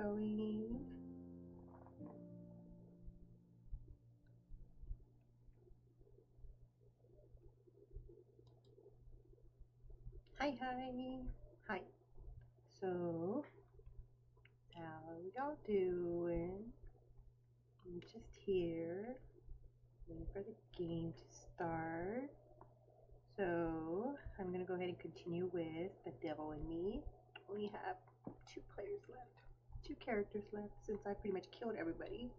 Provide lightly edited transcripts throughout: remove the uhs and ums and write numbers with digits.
going. Hi. Hi. So, how y'all doing? I'm just here, waiting for the game to start. So, I'm gonna go ahead and continue with The Devil in Me. We have 2 players left, 2 characters left, since I pretty much killed everybody.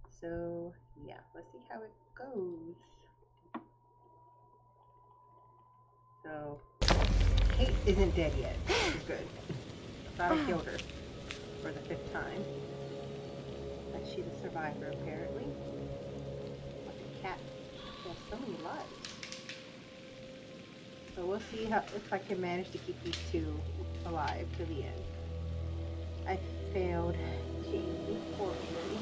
So, yeah, let's see how it goes. So, Kate isn't dead yet. She's good. I thought I killed her for the 5th time. But she's a survivor, apparently. But the cat has so many lives. So we'll see if I can manage to keep these 2 alive to the end. I failed Jamie horribly.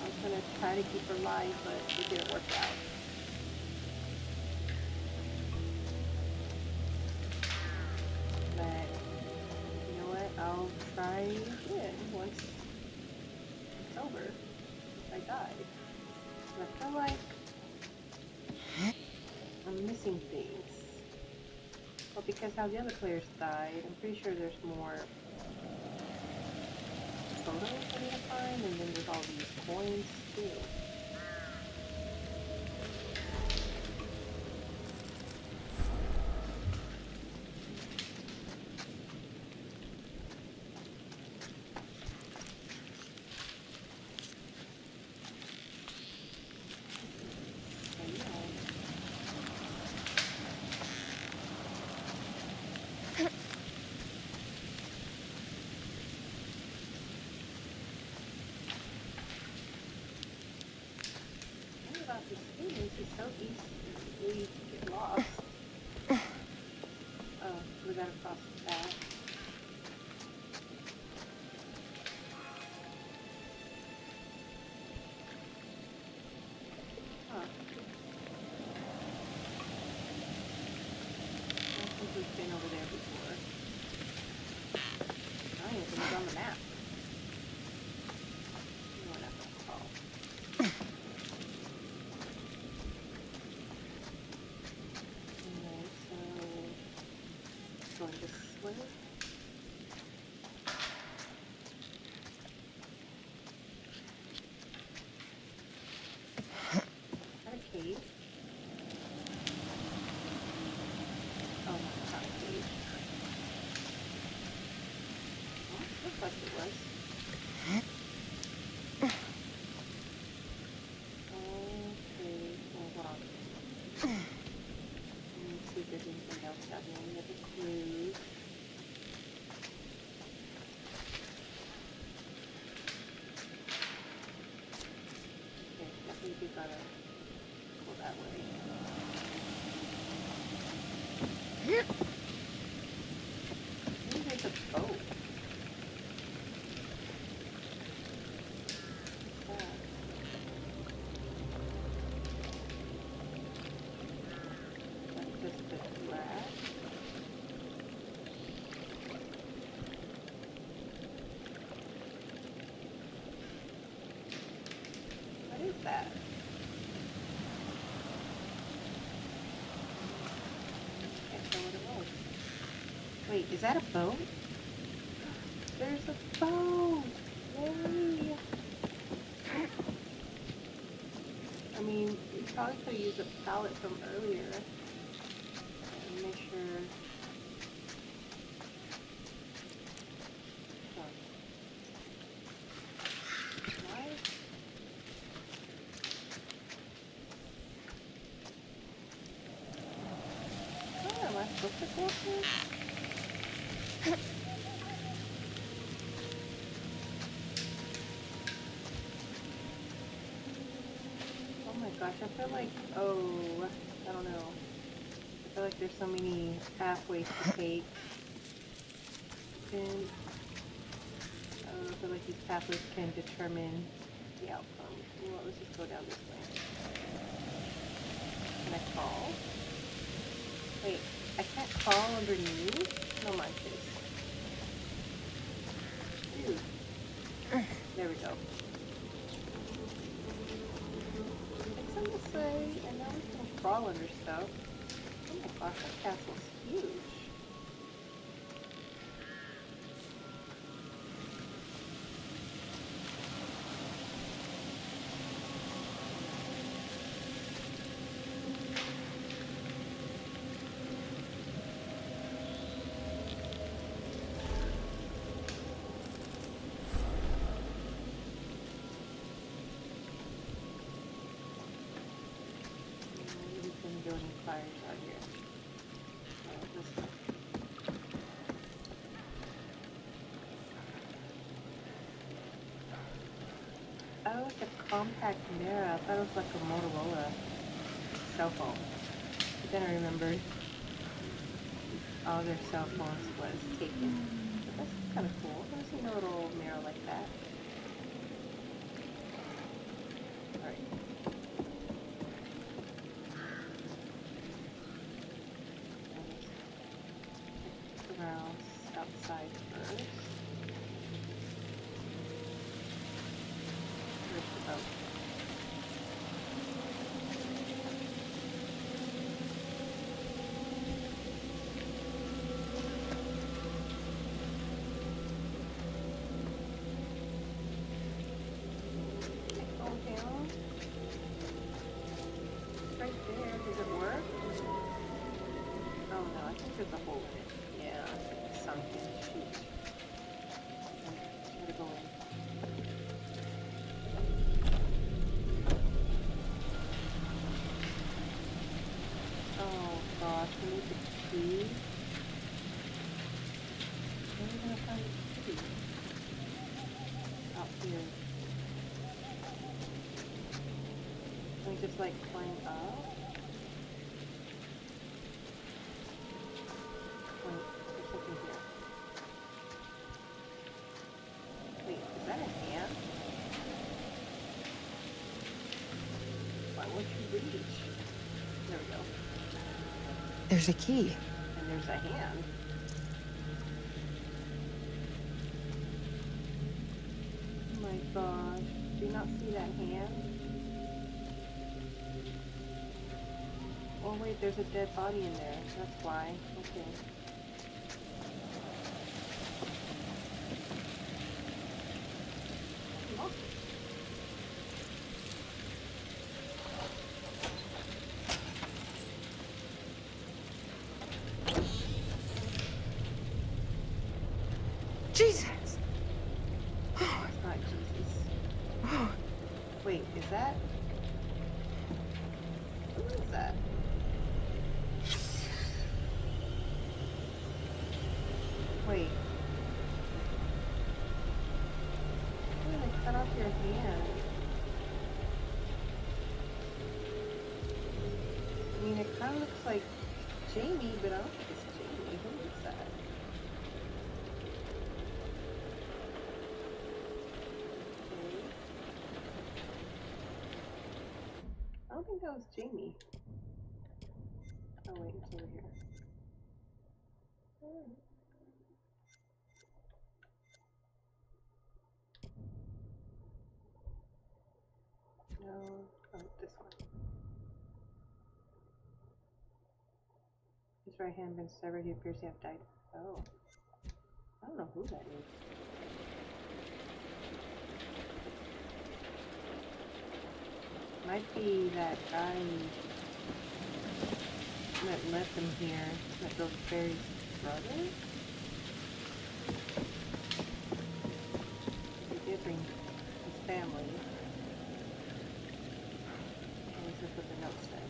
I was gonna try to keep her alive, but it didn't work out. But you know what? I'll try again once it's over. If I die. I feel like I'm missing things. Well, because how the other players died, I'm pretty sure there's more photos I need to find, and then there's all these coins too. About this game is so easily get lost. Oh, we gotta cross that. Huh. I think we've been over there before. I don't even think it's on the map. No, not gonna call. Alright, so going this way. Is that a cave? Oh, no, it's not a cave. Well, it looks like it was. Okay, hold on. Let me see if there's anything else out here. Any other clues? Okay, definitely we gotta go that way. Maybe there's a boat. What's that? That's just the grass. What is that? Can't tell what it was. Wait, is that a boat? There's a boat! Yay! I mean, we probably could have used a pallet from earlier. And make sure. Huh. Why? Oh, am I supposed to go up here? Oh my gosh, I feel like, oh, I don't know. I feel like there's so many pathways to take. And I feel like these pathways can determine the outcome. Well, let's just go down this way. Can I crawl? Wait, I can't crawl underneath? No, mind this. Dude. we go. It's on this way, and now we can crawl under stuff. Oh my gosh, that castle's huge. Go any fires out here. This way. Oh, it's a compact mirror. I thought it was like a Motorola cell phone. But then I remembered all their cell phones was taken. But that's kind of cool. I've never seen a little mirror like that. Alright. Outside first. Where's the boat? Go down. It's right there. Does it work? Oh no, I think there's a hole in it. Yeah, it's sunken. Shoot. Try to go in. Oh gosh, we need the key. Where are we gonna find the key? Out here. Can we just like climb up? There we go. There's a key. And there's a hand. Oh my gosh. Do you not see that hand? Oh wait, there's a dead body in there. That's why. Okay. Oh. Jesus! Oh, it's not Jesus. Oh. Wait, is that? Who is that? Wait. Oh, they cut off your hand. I mean, it kind of looks like Jamie, but I don't think it's Jamie. Who is that? I don't think that was Jamie. Oh wait, it's over here. No, oh, this one. His right hand been severed. He appears to have died. Oh, I don't know who that is. Might be that guy that left him here, that goes Barry's brother? He did bring his family. What was this with the note said?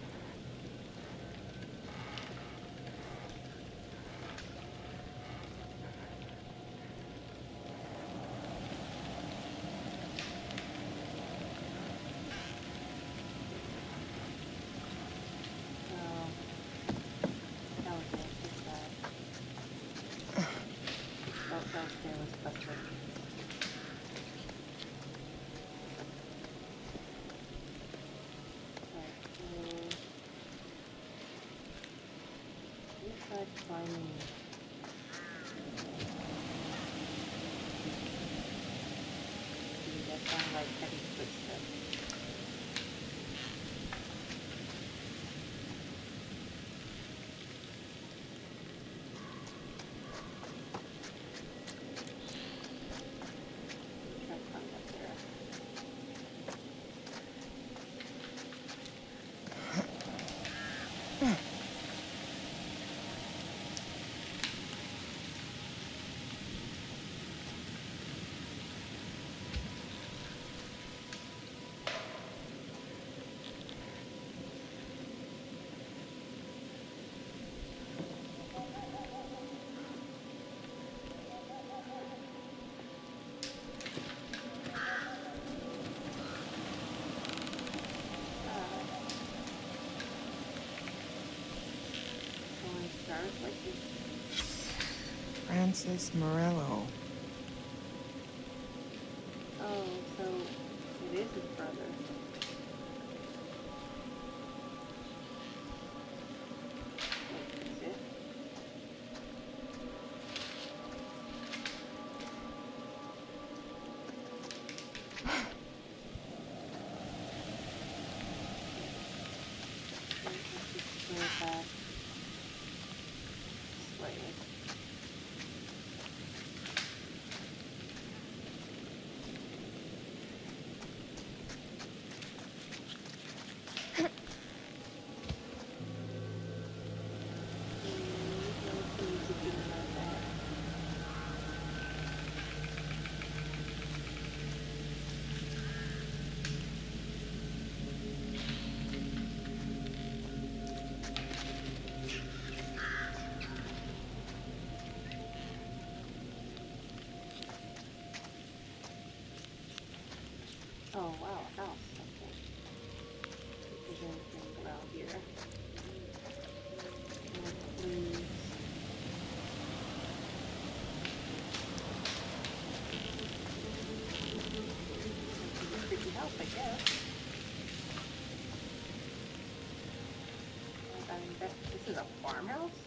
Climbing. See, that's What is Francis Morello. Oh, so it is his brother. Wait, is it? Let's just go back this way. Oh wow, house. Okay. If there's anything around here. Please. Pretty house, I guess. This is a farmhouse?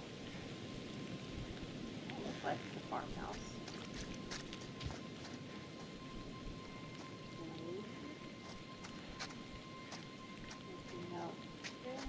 It looks like a farmhouse. Anything else there?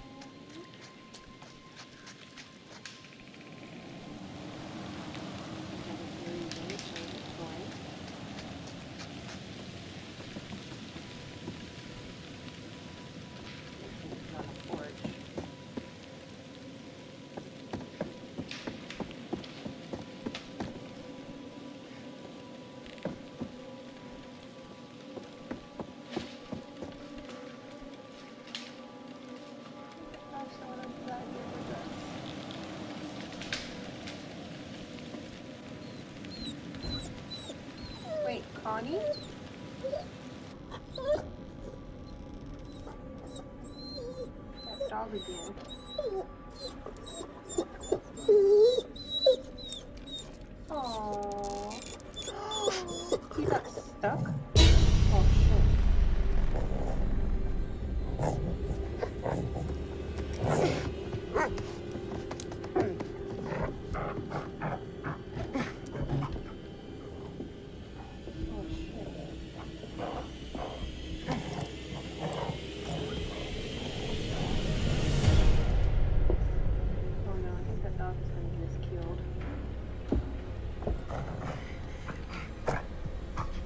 Wait, Connie? That dog again. Aww. He got stuck? Oh shit.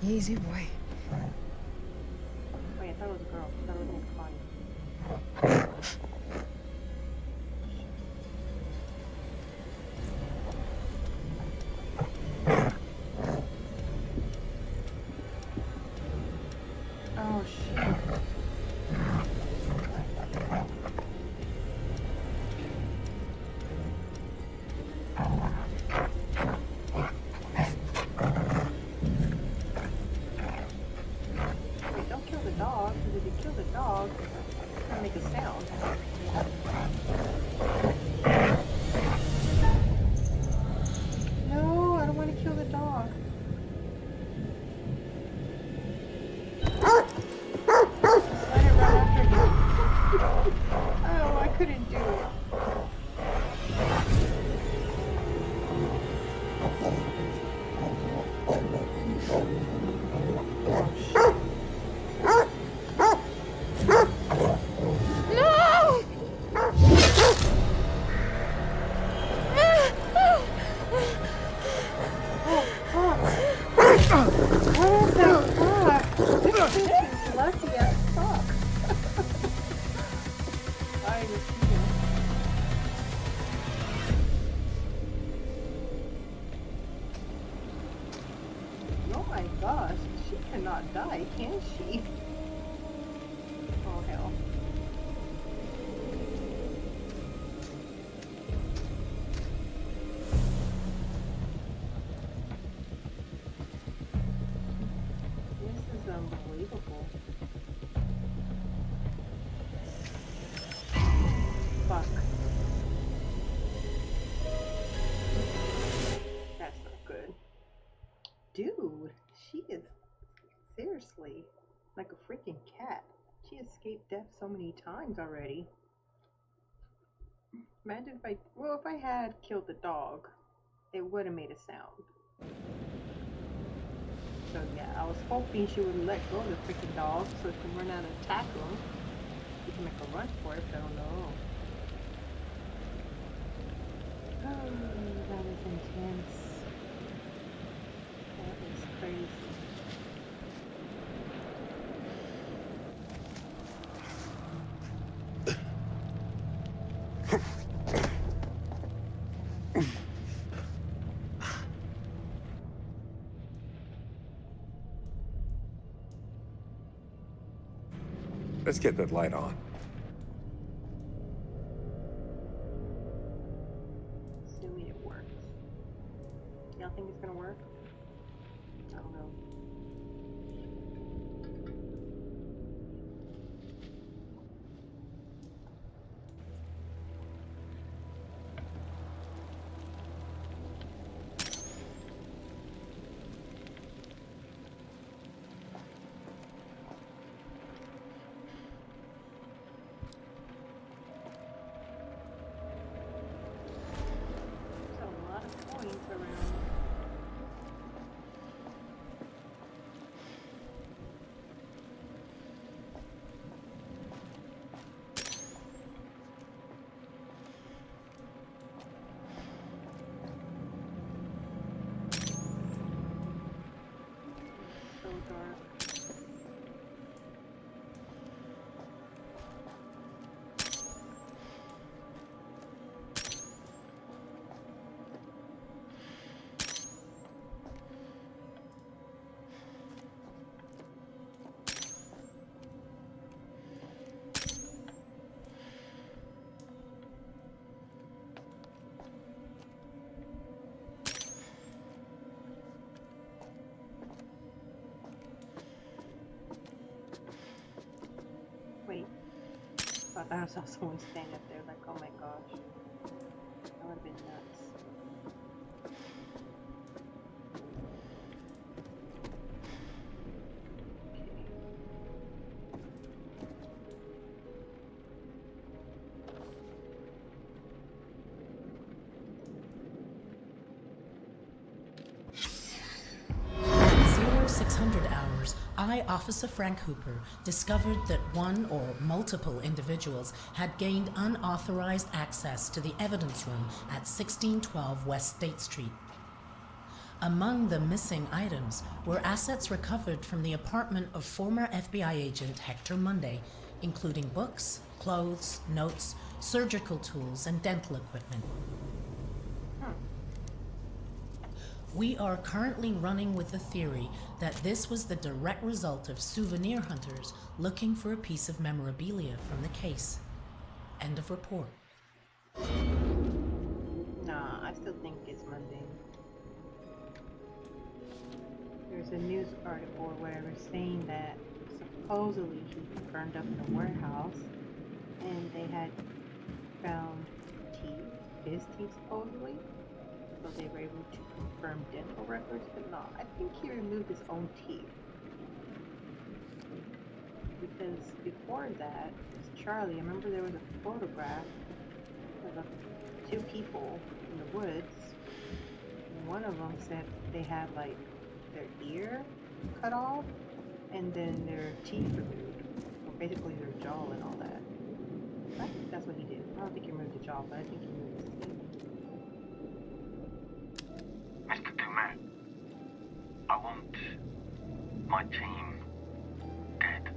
Easy, boy. Wait, I thought it was a girl. I thought it was named Connie. Oh shit. Wait, don't kill the dog, because if you kill the dog, it's gonna make a sound. No, I don't want to kill the dog. Let it run after you. Oh, I couldn't do it. Lucky as fuck. I was here. Oh my gosh, she cannot die, can she? Oh hell. This is unbelievable. Fuck. freaking cat. She escaped death so many times already. Imagine if I had killed the dog, it would have made a sound. So yeah, I was hoping she would let go of the freaking dog so it can run out and attack him. He can make a run for it, but I don't know. Oh, that was intense. That was crazy. Let's get that light on. Assuming it works. Y'all think it's gonna work? I don't know. There's a lot of coins around. So dark. Wait. I thought I saw someone standing up there like, oh my gosh. That would have been nuts. Okay. 0600 hours, I, Officer Frank Hooper, discovered that one or multiple individuals had gained unauthorized access to the evidence room at 1612 West State Street. Among the missing items were assets recovered from the apartment of former FBI agent Hector Monday, including books, clothes, notes, surgical tools, and dental equipment. We are currently running with the theory that this was the direct result of souvenir hunters looking for a piece of memorabilia from the case. End of report. Nah, I still think it's Monday. There's a news article or whatever saying that supposedly he burned up the warehouse and they had found teeth, his teeth supposedly. So they were able to confirm dental records, but no, I think he removed his own teeth. Because before that, it's Charlie. I remember there was a photograph of two people in the woods. And one of them said they had like their ear cut off and then their teeth removed. So basically their jaw and all that. I think that's what he did. I don't think he removed the jaw, but I think he removed his teeth. Mr. Dumet, I want my team dead.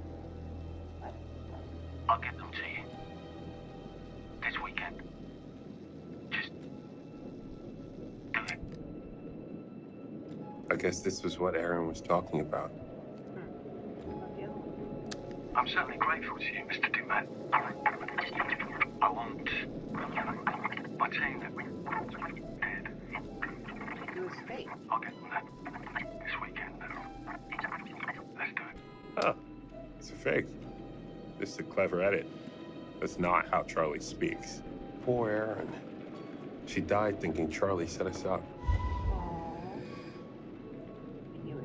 I'll get them to you this weekend. Just do it. I guess this was what Aaron was talking about. I'm certainly grateful to you, Mr. Dumet. I want my team dead. It was fake. I'll get them dead this weekend. Let's do it. Oh, it's a fake. This is a clever edit. That's not how Charlie speaks. Poor Aaron. She died thinking Charlie set us up. Aww. I knew it.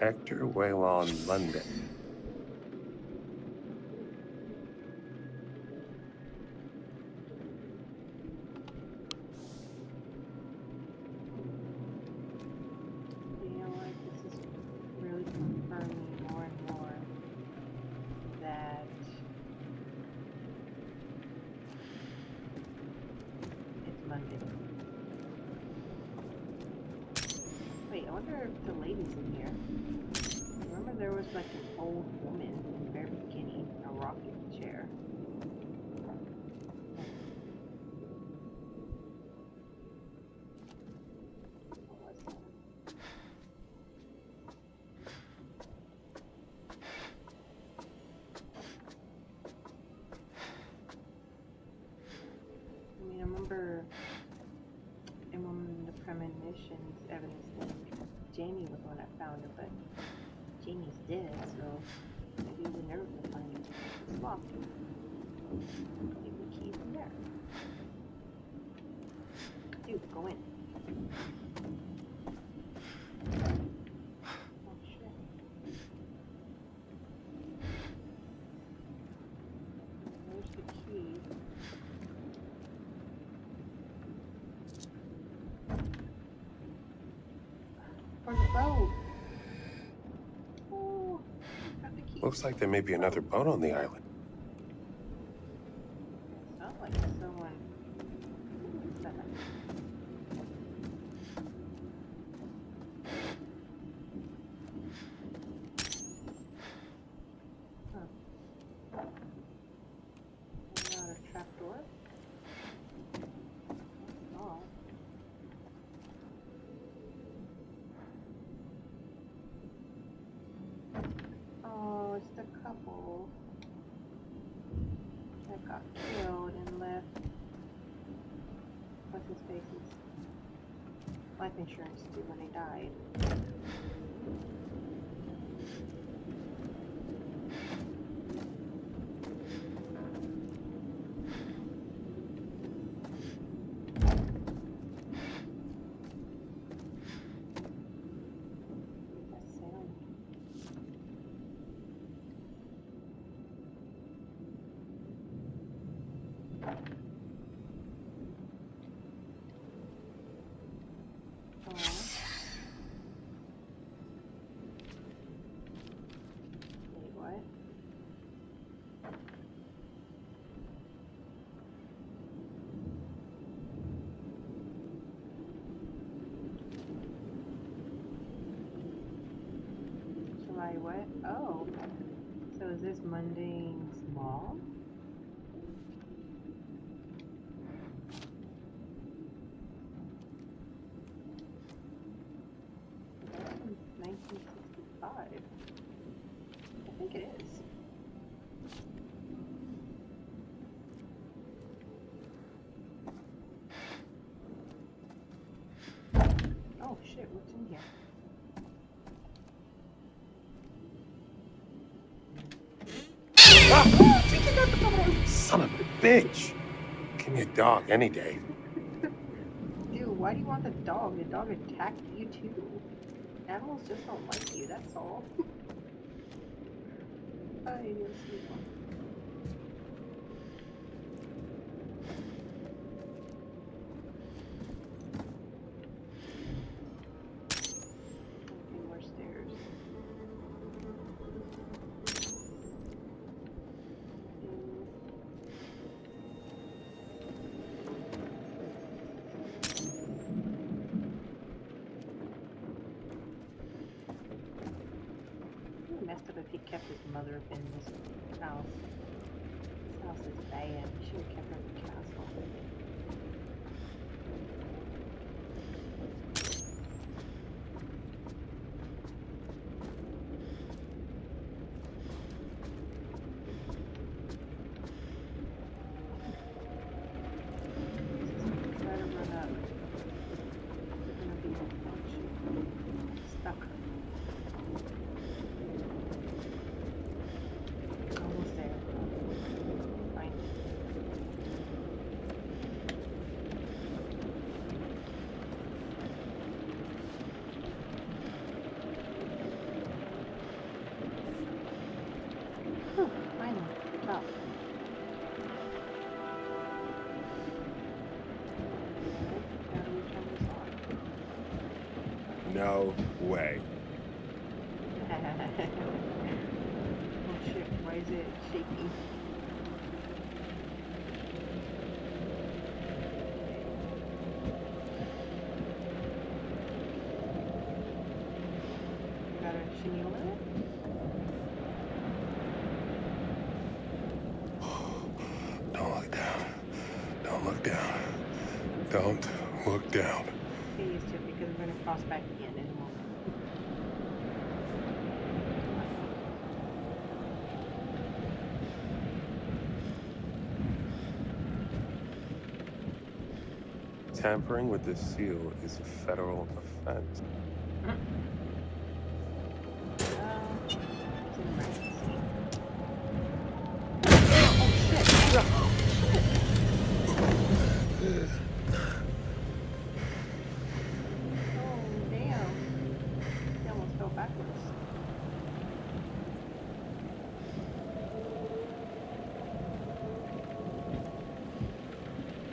Hector Waylon London. You know what? This is really confirming more and more that it's Monday. Wait, I wonder if the lady's in here. Remember there was like an old woman in the very beginning, a rocking chair. What was that? I mean, I remember in one of the premonitions evidence that Jamie was the one that found it, but Jamie's dead, so maybe we're never gonna find it. It's locked. Take the key from there. Dude, go in. Oh shit. Where's the key? For the boat. Oh, got the key. Looks like there may be another boat on the island. It sounds like someone. What's that? Huh. Another trapdoor. Oh. Oh, it's the couple that got killed and left. What's his face's life insurance due when they died. That sound. Oh. Wait, what? July what? Oh. So is this Mundane's mom? That's from 1965. I think it is. Oh shit, what's in here? Son of a bitch! Give me a dog any day. Dude, why do you want the dog? The dog attacked you too. Animals just don't like you, that's all. I need to sleep on. Okay, more stairs. It would messed up if he kept his mother up in this house. This house is bad. He should have kept her in the castle. Try to run up. It's gonna be stuck. Almost there. Fine. No way. Oh shit, why is it shaking? Got a shimmy over it? Don't look down. Don't look down. Don't look down. Get used to it because we're gonna cross back again in a moment. Tampering with the seal is a federal offense. It's an emergency. Oh damn. He almost fell backwards.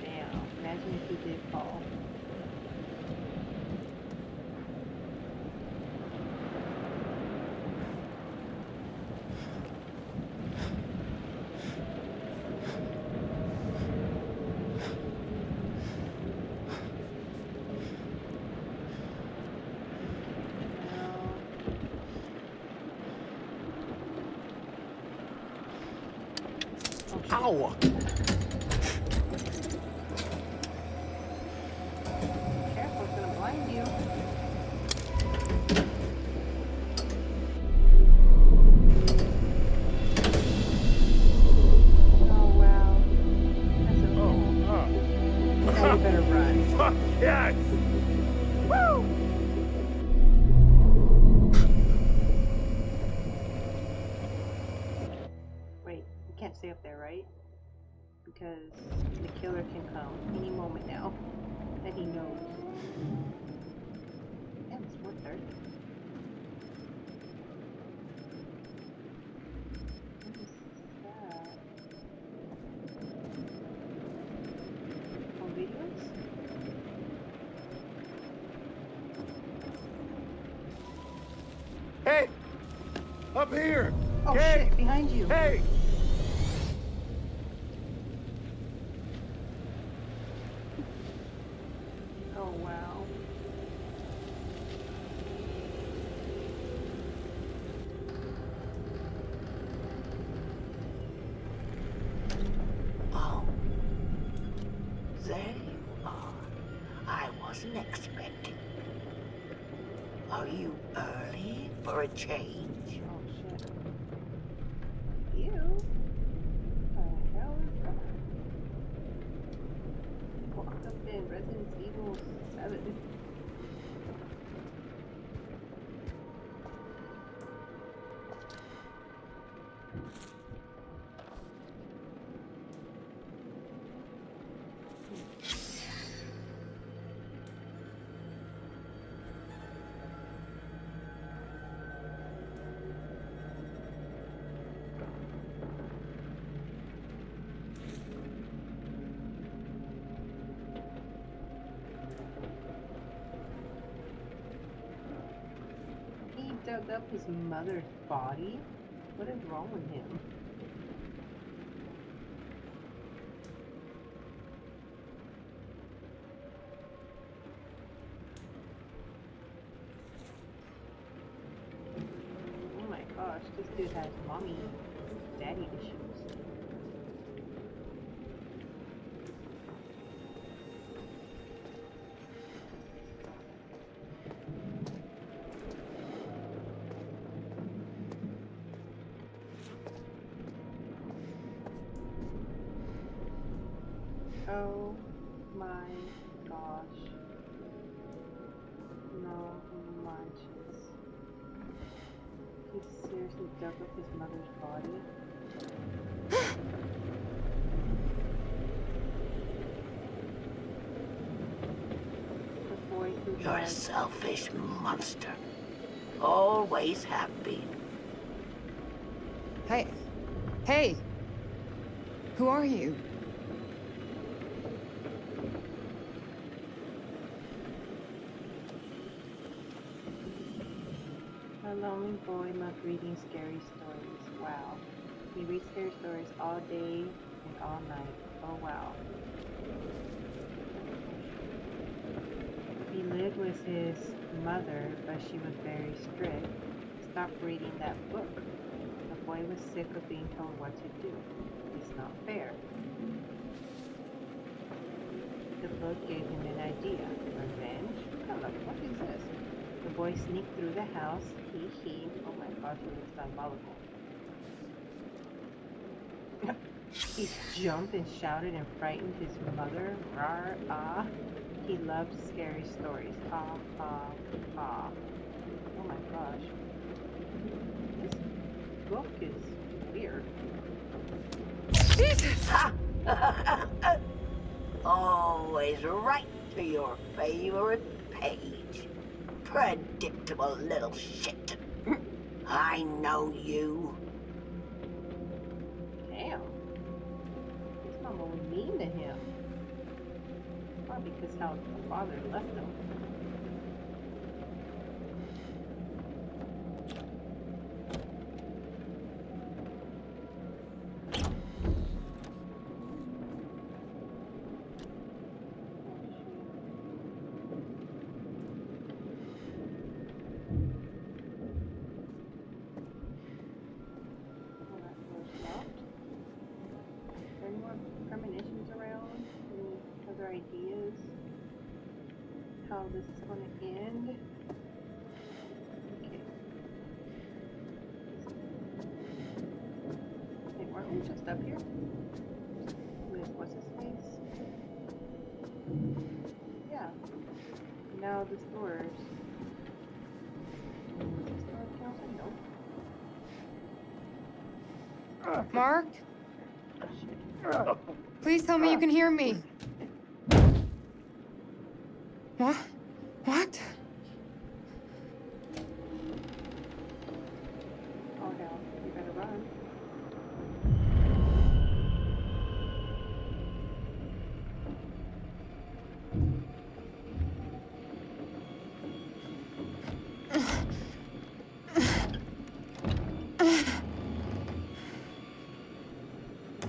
Damn. Imagine if he did fall. Ow! Careful, it's gonna blind you. Oh wow. That's okay. Now we better run. Fuck yes! Woo! Wait, you can't stay up there, right? Because the killer can come any moment now. And he knows. Damn, it's 4:30. What is that? Home videos? Hey! Up here! Oh Hey! shit, behind you. Hey! Oh wow. Oh, there you are. I wasn't expecting. Are you early for a change? Oh shit. You? What the hell is that? Locked up in Resident Evil 7. He dug up his mother's body? What is wrong with him? Oh my gosh, this dude has mommy, daddy issues. Oh my gosh. No manches. He seriously dug up his mother's body? The boy who You're a had... selfish monster. Always have been. Hey. Hey. Who are you? A lonely boy loved reading scary stories. Wow. He reads scary stories all day and all night. Oh wow. He lived with his mother, but she was very strict. Stop reading that book. The boy was sick of being told what to do. It's not fair. The book gave him an idea. Revenge? Hello, what is this? The boy sneaked through the house. Hiiiiiii. Oh my gosh, it looks diabolical. He jumped and shouted and frightened his mother. Rar, ah. He loved scary stories. Ha, ha, ha. Oh my gosh. This book is weird. Jesus! Always right to your favorite page. Predictable little shit. I know you. Damn. His mama was mean to him. Probably because how the father left him. Ideas how this is going to end. Okay. Wait, weren't we just up here? With what's his face? Yeah. Now the stores. Is this store counting? Nope. Mark? Oh, Please tell me you can hear me. What? What? oh hell, you better run.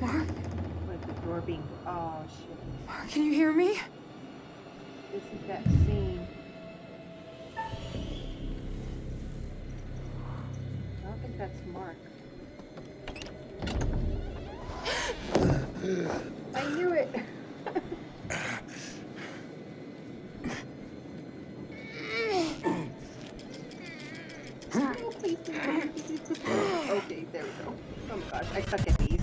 Mark? With the door being, oh shit. Mark, can you hear me? This is that scene. I don't think that's Mark. I knew it! Oh, please, please. Okay, there we go. Oh my gosh, I suck at these.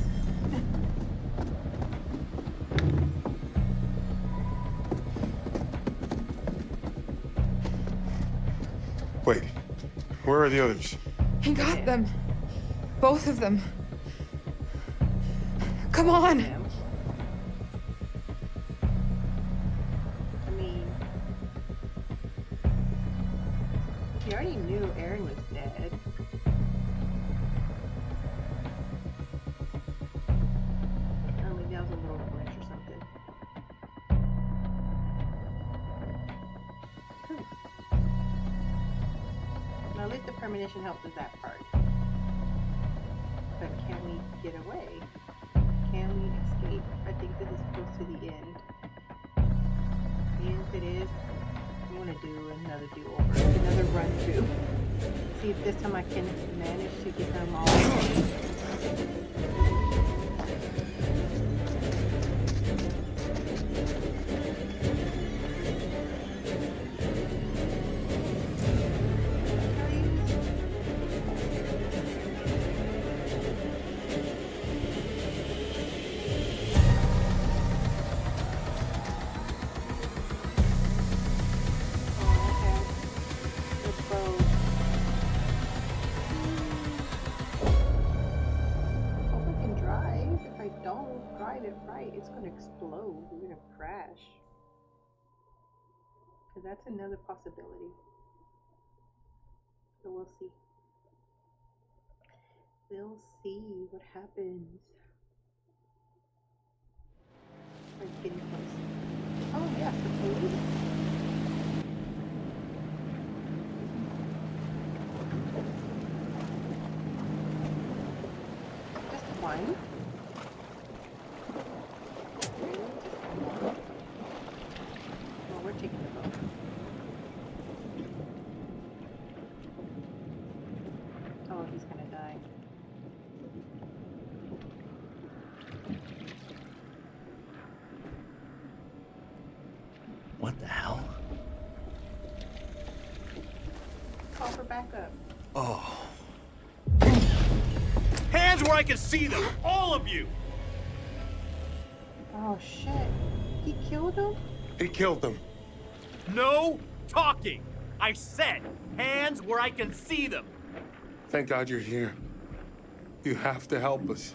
Wait, where are the others? He got them. Both of them. Come on. I mean, he already knew Aaron was dead. Oh, maybe that was a little glitch or something. Now, at least the premonition helped with that part. But can we get away? Can we escape? I think this is close to the end. And if it is, I want to do another do-over, another run-through. See if this time I can manage to get them all safe. It's going to explode. We're going to crash. Because that's another possibility. So we'll see. We'll see what happens. It's getting close. Oh, yeah, the police. What the hell? Call for backup. Oh. Hands where I can see them! All of you! Oh shit. He killed him? He killed them. No talking! I said, hands where I can see them! Thank God you're here. You have to help us.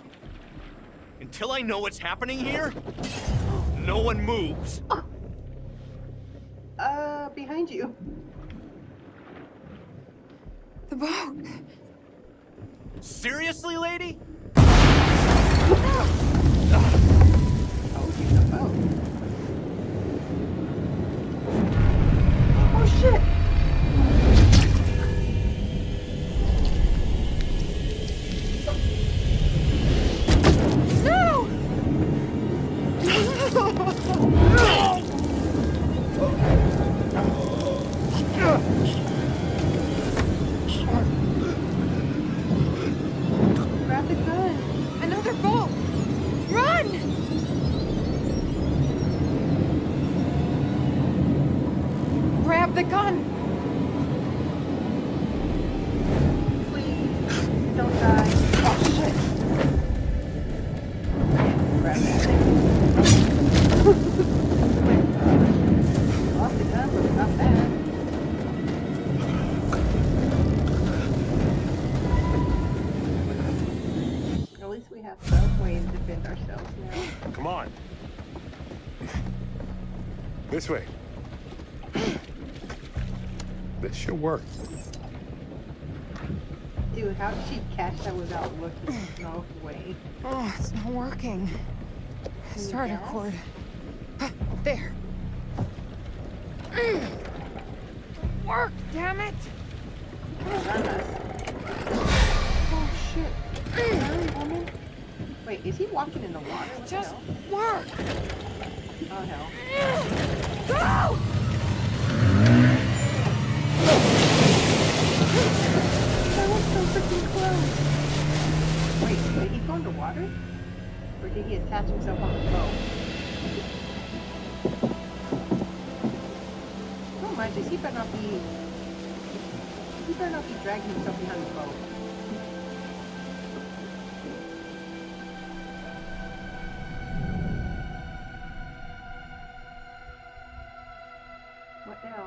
Until I know what's happening here, no one moves. Behind you. The boat. Seriously, lady? Oh, he's the boat. Oh shit! Grab the gun. Another boat! Run! Grab the gun! Please, don't die. Oh shit! Grab that thing. Lost the gun, but not bad. At least we have some way to defend ourselves now. Come on. This way. This should work. Dude, how did she catch that without looking? No way. Oh, it's not working. Starter gas? cord. There. Work, damn it! Run us. Oh shit. Hurry, woman. Wait, is he walking in the water? What the Just hell? work! Oh hell. Go! That was so freaking close. Wait, did he go underwater? Or did he attach himself on the boat? Oh my goodness, he better not be dragging himself behind the boat. What now?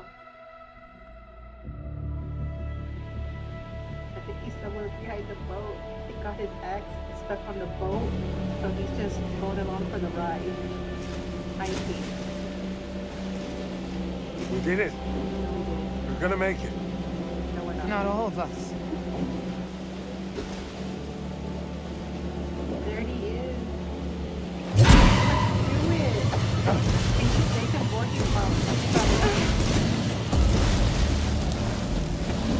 I think he's somewhere behind the boat. He got his axe stuck on the boat, so he's just going along for the ride. I think. We did it. We're gonna make it. No, we're not. Not all of us. There he is. Let's do it. They can board you, Mom.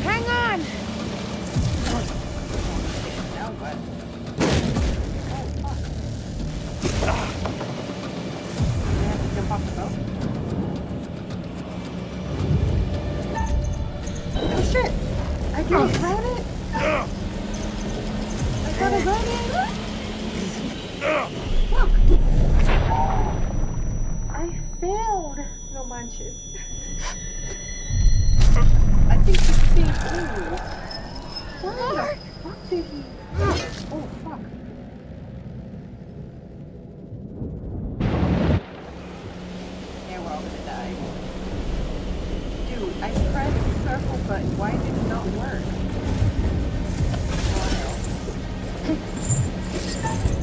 Hang on! Now what? Oh, fuck. They have to jump off the boat? Oh shit! I can't run it! I gotta run it! Look! I failed! No manches. I think this thing. Ooh. Why the fuck did he? Oh fuck. Yeah, we're all gonna die. Dude, I pressed the circle button. Why did it not work?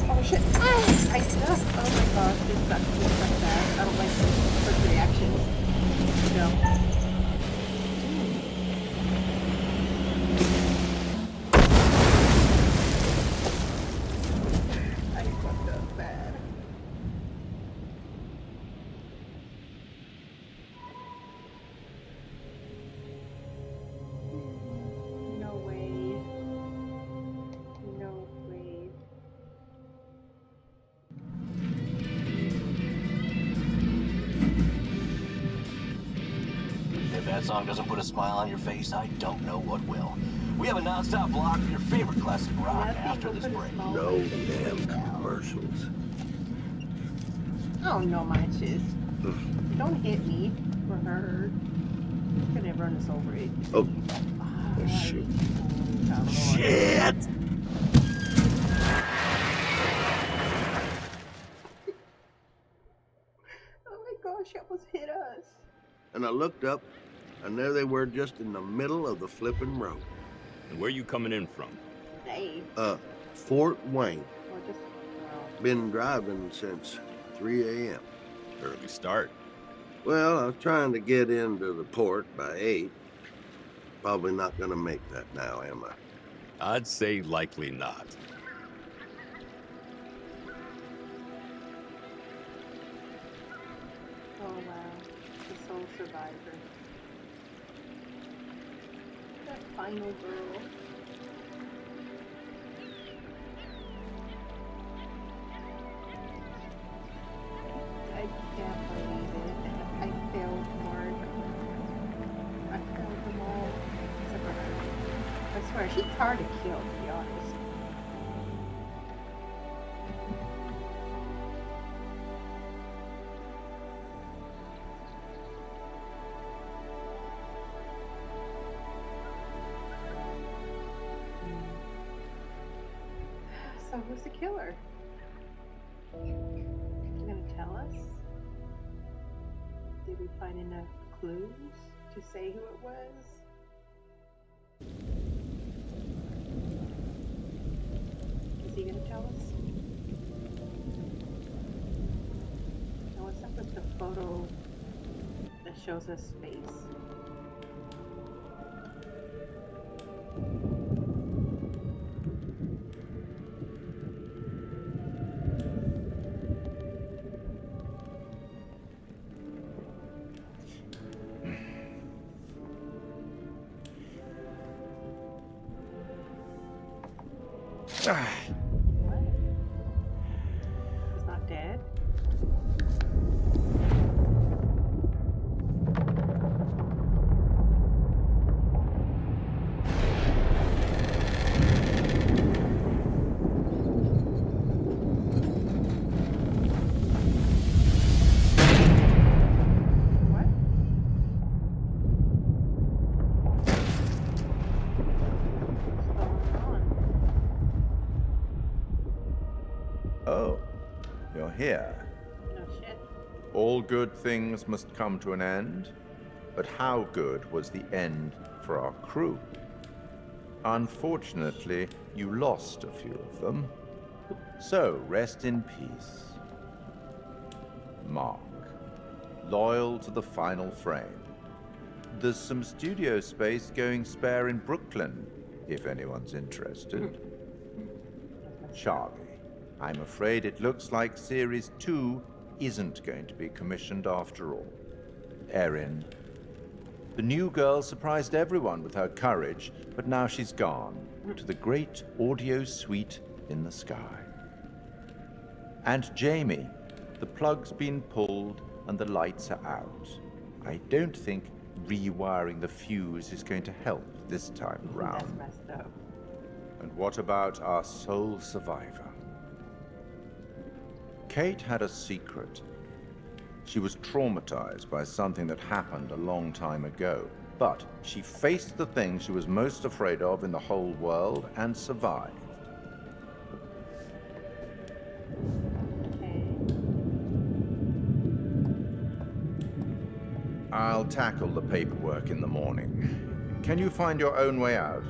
Oh shit. I suck. Oh my gosh, this sucks. This sucks bad. I don't like this quick reactions. No. I fucked up bad. No way. No way. If that song doesn't put a smile on your face, I don't know what will. We have a non-stop block for your favorite classic rock Nothing after will this put a break. smile No on my face damn now. commercials. Oh no, manches. Don't hit me or her. It's gonna run us over it. Oh, Ah, shoot. oh, Lord. Shit! Oh my gosh, it almost hit us. And I looked up, and there they were just in the middle of the flipping road. And where you coming in from? Hey. Fort Wayne. Well, just, well. Been driving since 3 a.m. Early start. Well, I was trying to get into the port by 8. Probably not gonna make that now, am I? I'd say likely not. Oh wow, the sole survivor. That final girl. I can't believe it. I failed hard. I failed them all. Except for her. I swear, she's hard to kill, to be honest. So who's the killer? You gonna tell us? Did we find enough clues to say who it was? Is he gonna tell us? And what's up with the photo that shows us space? What? He's not dead? What? What's going on? Oh, you're here. No shit. All good things must come to an end. But how good was the end for our crew? Unfortunately, you lost a few of them. So rest in peace. Mark, loyal to the final frame. There's some studio space going spare in Brooklyn, if anyone's interested. Charlie, I'm afraid it looks like Series 2 isn't going to be commissioned after all. Erin, the new girl surprised everyone with her courage, but now she's gone to the great audio suite in the sky. And Jamie, the plug's been pulled and the lights are out. I don't think rewiring the fuse is going to help this time That's around. messed up. And what about our sole survivor? Kate had a secret. She was traumatized by something that happened a long time ago, but she faced the thing she was most afraid of in the whole world and survived. Okay. I'll tackle the paperwork in the morning. Can you find your own way out?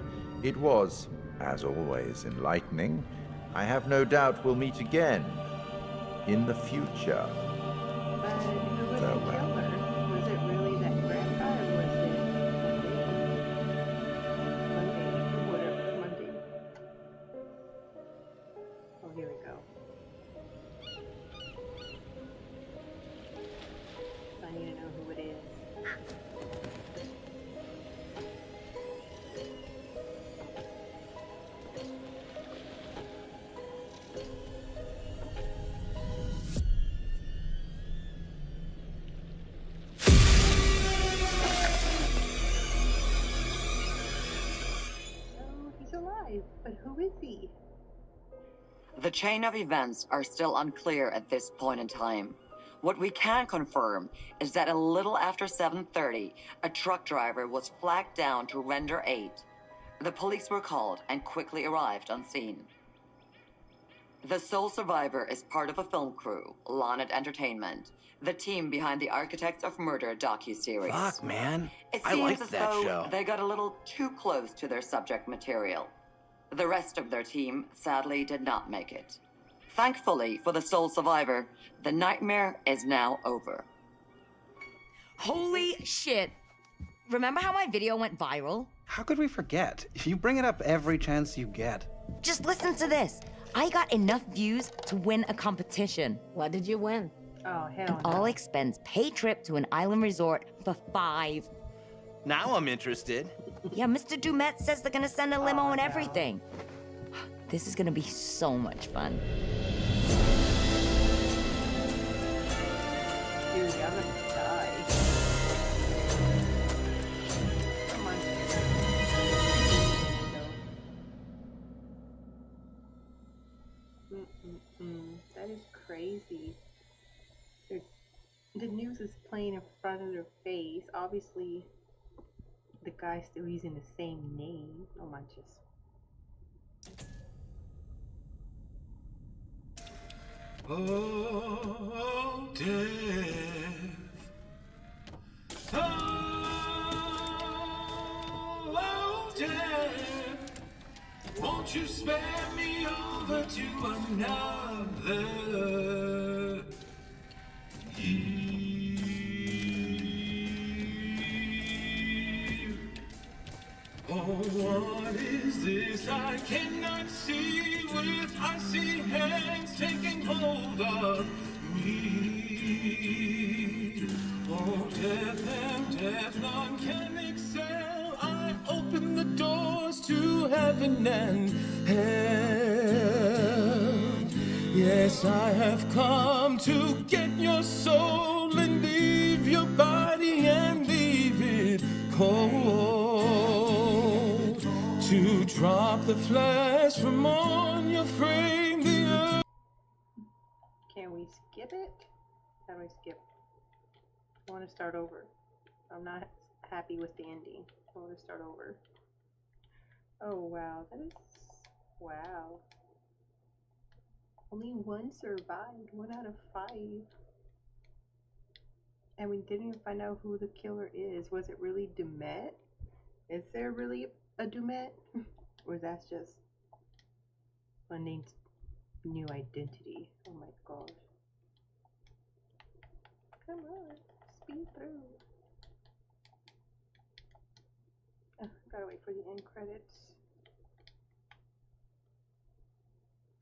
It was, as always, enlightening. I have no doubt we'll meet again in the future. But who was the Farewell. killer? Was it really that grandpa or was it Monday? Whatever, Monday. Oh, here we go. I need to know who it is. So he's alive, but who is he? The chain of events are still unclear at this point in time. What we can confirm is that a little after 7:30, a truck driver was flagged down to render aid. The police were called and quickly arrived on scene. The sole survivor is part of a film crew, Lonnet Entertainment, the team behind the Architects of Murder docuseries. Fuck, man. It I seems liked as that though show. they got a little too close to their subject material. The rest of their team sadly did not make it. Thankfully for the sole survivor, the nightmare is now over. Holy shit. Remember how my video went viral? How could we forget? You bring it up every chance you get. Just listen to this. I got enough views to win a competition. What did you win? Oh, hell An no. all-expense paid trip to an island resort for 5. Now I'm interested. Yeah, Mr. Dumet says they're gonna send a limo and everything. This is gonna be so much fun. Dude, I'm gonna die. Come on. That is crazy. The news is playing in front of their face. Obviously, the guy's still using the same name. No manches. Oh, death. Oh, death. Won't you spare me over to another? Oh, what is this I cannot see with icy hands taking hold of me? Oh, death and death, none can excel. I open the doors to heaven and hell. Yes, I have come to get your soul and leave your body and leave it cold. To drop the flesh from on your frame, the earth. Can we skip it? How do I skip? I want to start over. I'm not happy with the ending. I want to start over. Oh wow, that is wow. Only one survived. 1 out of 5. And we didn't even find out who the killer is. Was it really Dumet? Is there really a Dumet? Or that's just Unnamed new identity? Oh my gosh. Come on, speed through. Gotta wait for the end credits.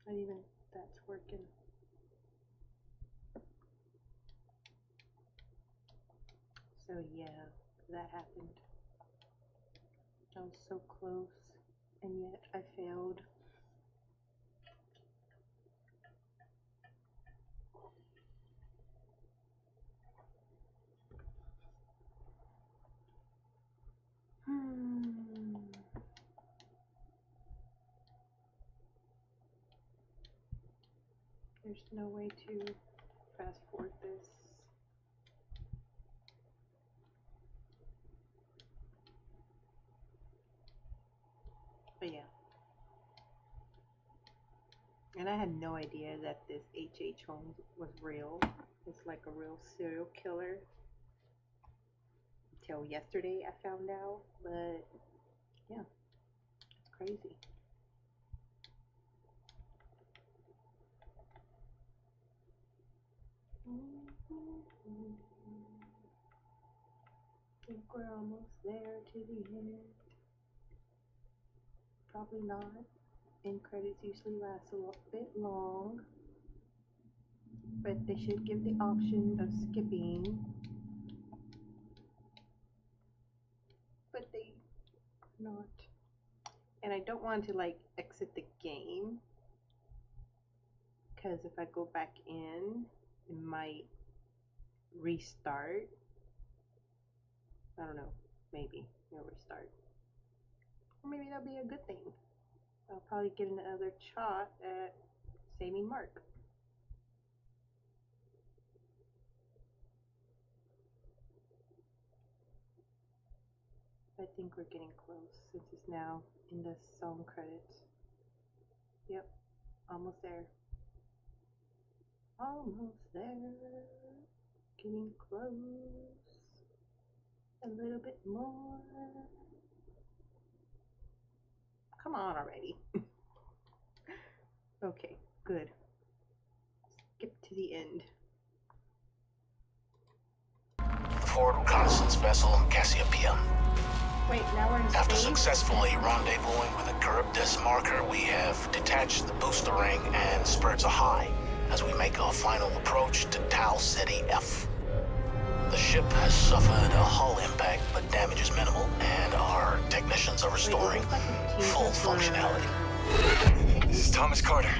Not even that's working. So yeah, that happened. I was so close, and yet I failed. There's no way to fast forward this. But yeah. And I had no idea that this H.H. Holmes was real. It's like a real serial killer. Until yesterday I found out. But yeah, it's crazy. I think we're almost there to the end. Probably not. End credits usually last a little bit long. But they should give the option of skipping. But they not. And I don't want to like exit the game. Because if I go back in, it might restart. I don't know. Maybe it'll restart. Or maybe that'll be a good thing. I'll probably get another shot at saving Mark. I think we're getting close since it's now in the song credits. Yep, almost there. Almost there. Getting close. A little bit more. Come on already. Okay, good. Skip to the end. The forward reconnaissance vessel Cassiopeia. Wait, now we're in space? After successfully rendezvousing with a Charybdis marker, we have detached the booster ring and spurred to high as we make our final approach to Tau Ceti F. The ship has suffered a hull impact, but damage is minimal, and our technicians are restoring full functionality. This is Thomas Carter.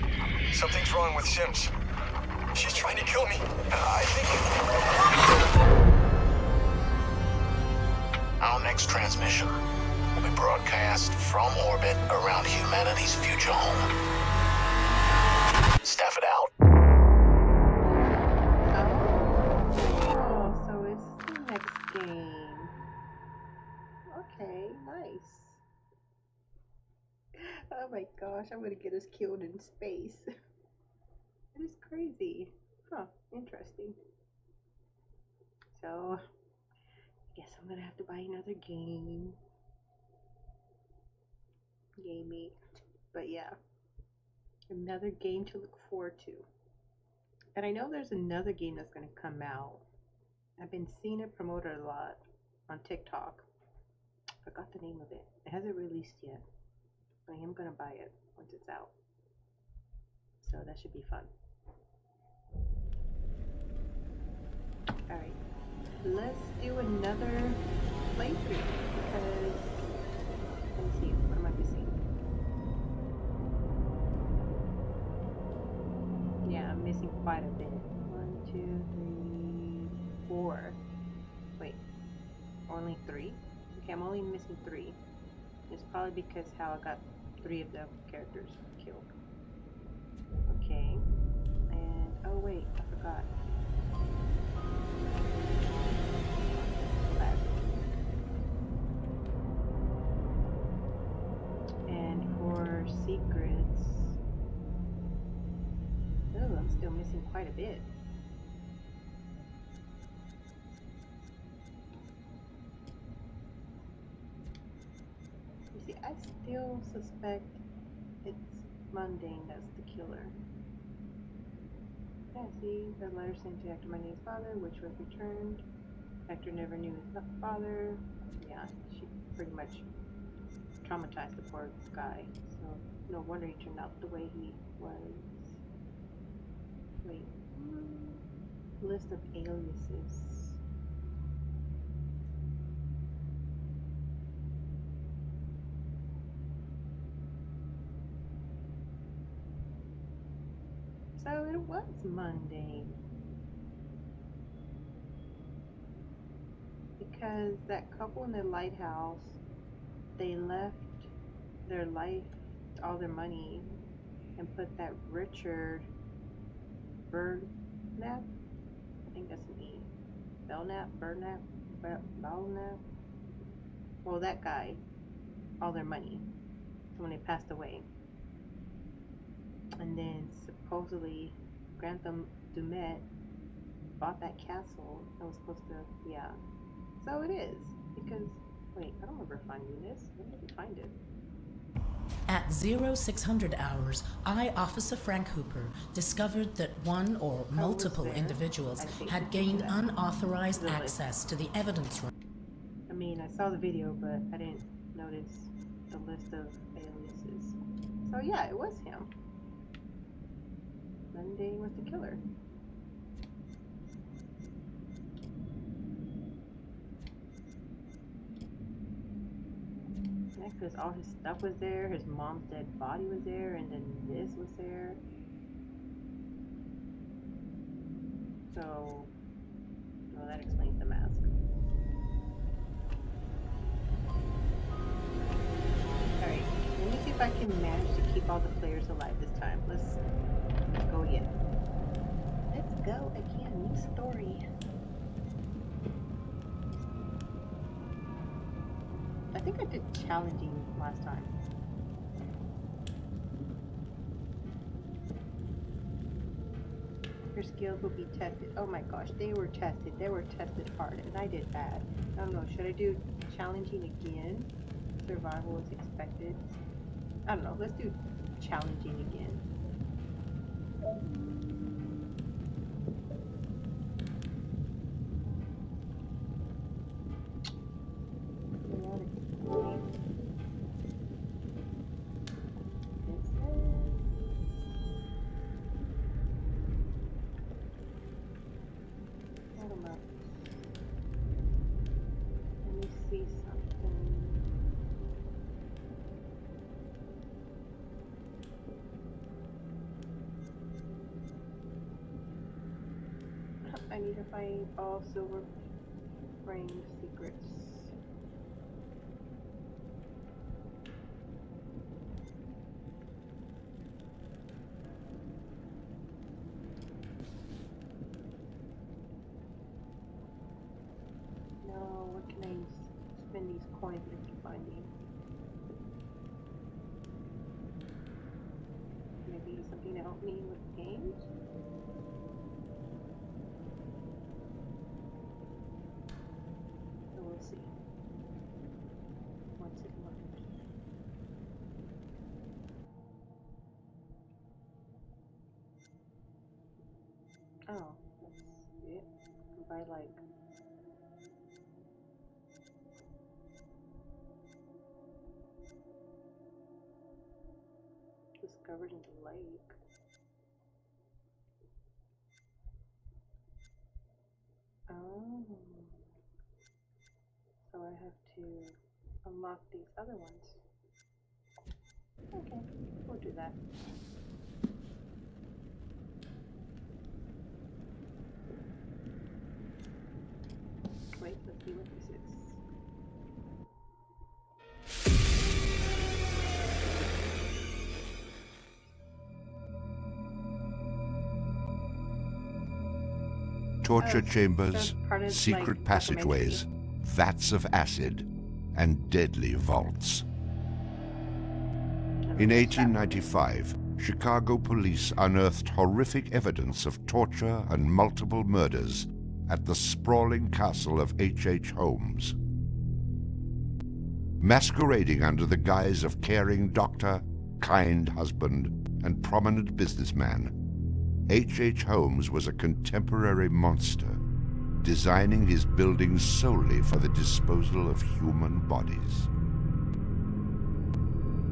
Something's wrong with Sims. She's trying to kill me. I think... Our next transmission will be broadcast from orbit around humanity's future home. Staff it out. Oh, so it's the next game. Okay, nice. Oh my gosh, I'm gonna get us killed in space. It is crazy. Huh, interesting. So, I guess I'm gonna have to buy another game. Gamey. But yeah, another game to look forward to. And I know there's another game that's gonna come out. I've been seeing it promoted a lot on TikTok. Forgot the name of it. It hasn't released yet. I am gonna buy it once it's out. So that should be fun. Alright. Let's do another playthrough because let me see, what am I missing? Yeah, I'm missing quite a bit. 1, 2, 3, 4. Wait, only 3? Okay, I'm only missing 3. It's probably because how I got 3 of the characters killed. Okay, and oh wait, I forgot. And for secrets, oh, I'm still missing quite a bit. You see, I still suspect it's Mundane that's the killer. Yeah, see, the letter sent to Hector Mundane's father, which was returned. Hector never knew his father. Yeah, she pretty much traumatized the poor guy. So no wonder he turned out the way he was. Wait. List of aliases. So it was Mundane. Because that couple in the lighthouse, they left their life, all their money, and put that Richard Burnap, I think that's an E. Belknap, well, that guy, all their money when they passed away. And then supposedly Grantham Dumet bought that castle that was supposed to, yeah. So it is, because, wait, I don't remember finding this. Where did we find it? At 0600 hours, I, Officer Frank Hooper, discovered that one or multiple individuals had gained unauthorized access to the evidence room. I mean, I saw the video, but I didn't notice the list of aliases. So yeah, it was him. Mundane was the killer. Because all his stuff was there, his mom's dead body was there, and then this was there. So, well, that explains the mask. Alright, let me see if I can manage to keep all the players alive this time. Let's go again. Let's go again. New story. I think I did challenging last time. Your skills will be tested. Oh my gosh, they were tested. They were tested hard, and I did bad. I don't know, should I do challenging again? Survival is expected. I don't know, let's do challenging again. I need to find all silver frame secrets. No, what can I spend these coins into finding? Maybe something to help me with games? We'll see. What's it like? Oh, that's it. If I like discovered in the lake. Oh. So I have to unlock these other ones. Okay, we'll do that. Wait, let's see what this is. Torture chambers, secret passageways, vats of acid, and deadly vaults. In 1895, Chicago police unearthed horrific evidence of torture and multiple murders at the sprawling castle of H.H. Holmes. Masquerading under the guise of caring doctor, kind husband, and prominent businessman, H.H. Holmes was a contemporary monster, designing his buildings solely for the disposal of human bodies.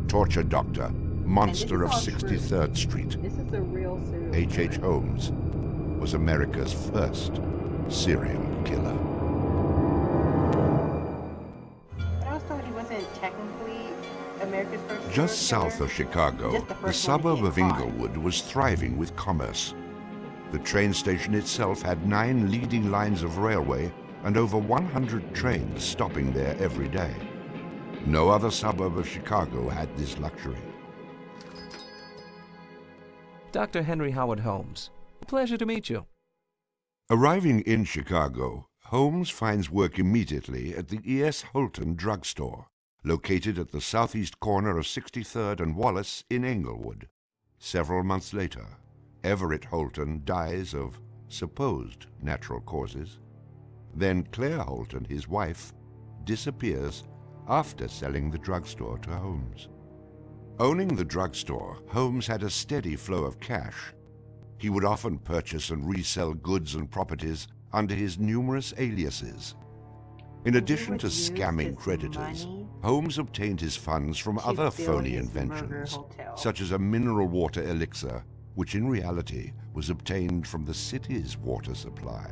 Torture Doctor, Monster of 63rd Street, H.H. Holmes was America's first serial killer. I always thought he wasn't technically America's first. Just south of Chicago, the suburb of Inglewood was thriving with commerce. The train station itself had 9 leading lines of railway and over 100 trains stopping there every day. No other suburb of Chicago had this luxury. Dr. Henry Howard Holmes. Pleasure to meet you. Arriving in Chicago, Holmes finds work immediately at the E.S. Holton drugstore, located at the southeast corner of 63rd and Wallace in Englewood. Several months later, Everett Holton dies of supposed natural causes. Then Claire Holton, his wife, disappears after selling the drugstore to Holmes. Owning the drugstore, Holmes had a steady flow of cash. He would often purchase and resell goods and properties under his numerous aliases. In addition to scamming creditors, Holmes obtained his funds from other phony inventions, such as a mineral water elixir, which in reality was obtained from the city's water supply.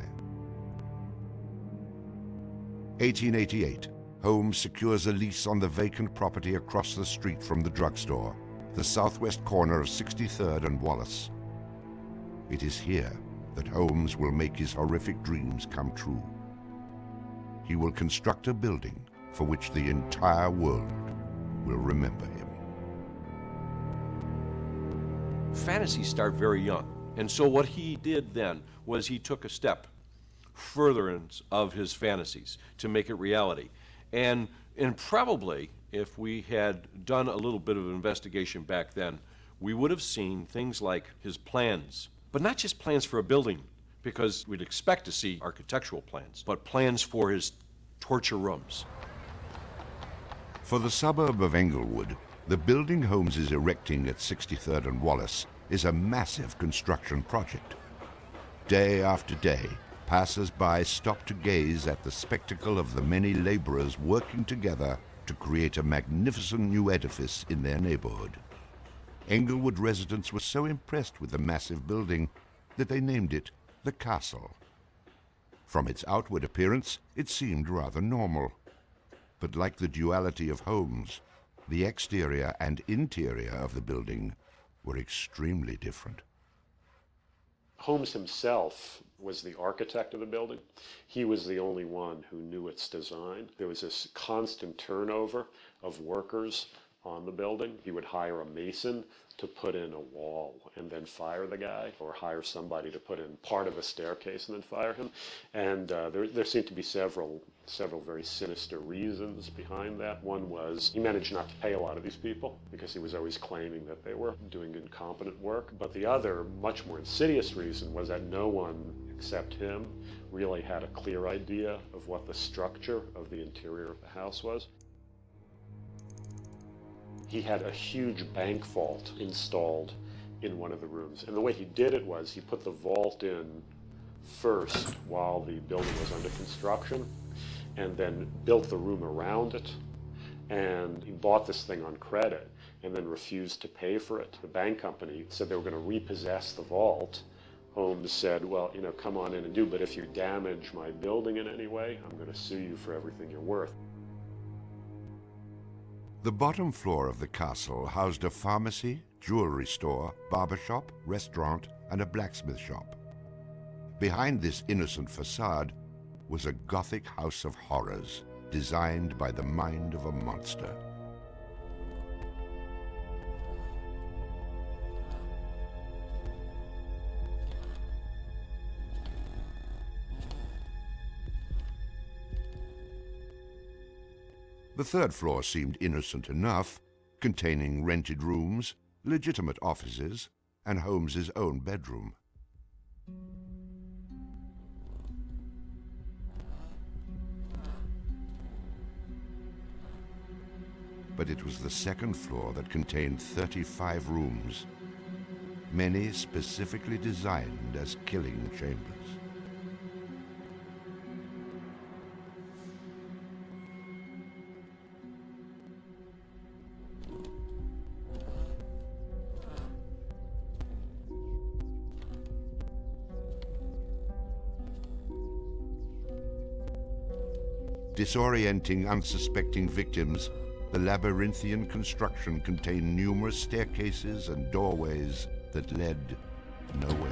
1888, Holmes secures a lease on the vacant property across the street from the drugstore, the southwest corner of 63rd and Wallace. It is here that Holmes will make his horrific dreams come true. He will construct a building for which the entire world will remember him. Fantasies start very young, and so what he did then was he took a step furtherance of his fantasies to make it reality. And And probably, if we had done a little bit of investigation back then, we would have seen things like his plans. But not just plans for a building, because we'd expect to see architectural plans, but plans for his torture rooms. For the suburb of Englewood, the building Holmes is erecting at 63rd and Wallace is a massive construction project. Day after day, passers-by stop to gaze at the spectacle of the many laborers working together to create a magnificent new edifice in their neighborhood. Englewood residents were so impressed with the massive building that they named it the Castle. From its outward appearance, it seemed rather normal. But like the duality of homes, the exterior and interior of the building were extremely different. Holmes himself was the architect of the building. He was the only one who knew its design. There was this constant turnover of workers on the building. He would hire a mason to put in a wall and then fire the guy, or hire somebody to put in part of a staircase and then fire him. And there seemed to be several very sinister reasons behind that. One was he managed not to pay a lot of these people because he was always claiming that they were doing incompetent work. But the other, much more insidious reason was that no one except him really had a clear idea of what the structure of the interior of the house was. He had a huge bank vault installed in one of the rooms. And the way he did it was he put the vault in first while the building was under construction, and then built the room around it. And he bought this thing on credit and then refused to pay for it. The bank company said they were going to repossess the vault. Holmes said, well, you know, come on in and do, but if you damage my building in any way, I'm going to sue you for everything you're worth. The bottom floor of the castle housed a pharmacy, jewelry store, barber shop, restaurant, and a blacksmith shop. Behind this innocent facade was a Gothic house of horrors designed by the mind of a monster. The third floor seemed innocent enough, containing rented rooms, legitimate offices, and Holmes's own bedroom. But it was the second floor that contained 35 rooms, many specifically designed as killing chambers. Disorienting unsuspecting victims, the labyrinthian construction contained numerous staircases and doorways that led nowhere.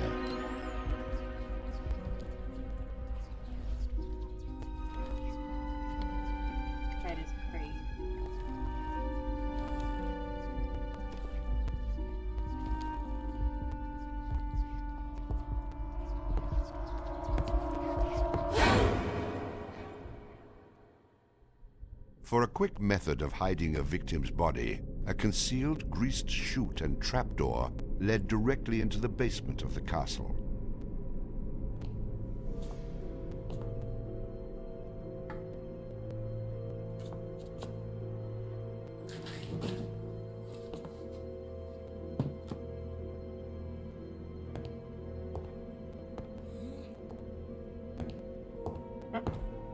That is crazy. For a quick method of hiding a victim's body, a concealed greased chute and trapdoor led directly into the basement of the castle.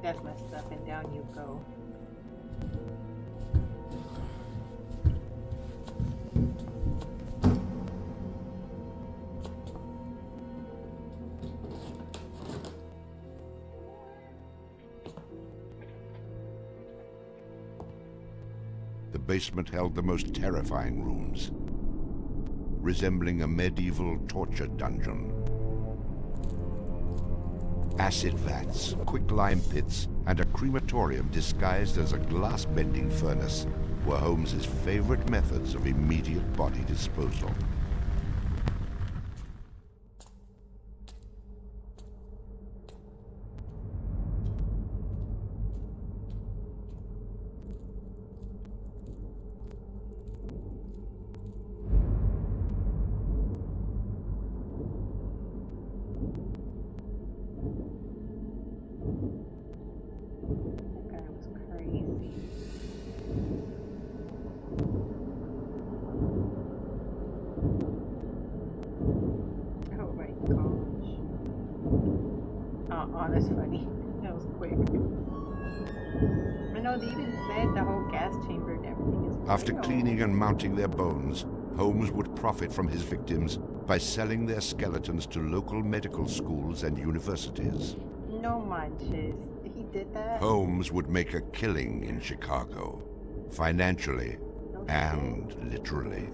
That's messed up, and down you go. The basement held the most terrifying rooms, resembling a medieval torture dungeon. Acid vats, quicklime pits, and a crematorium disguised as a glass-bending furnace were Holmes's favorite methods of immediate body disposal. Oh, that's funny. That was quick. I know they even said the whole gas chamber and everything is real. After cleaning and mounting their bones, Holmes would profit from his victims by selling their skeletons to local medical schools and universities. No manches. He did that? Holmes would make a killing in Chicago, financially and literally.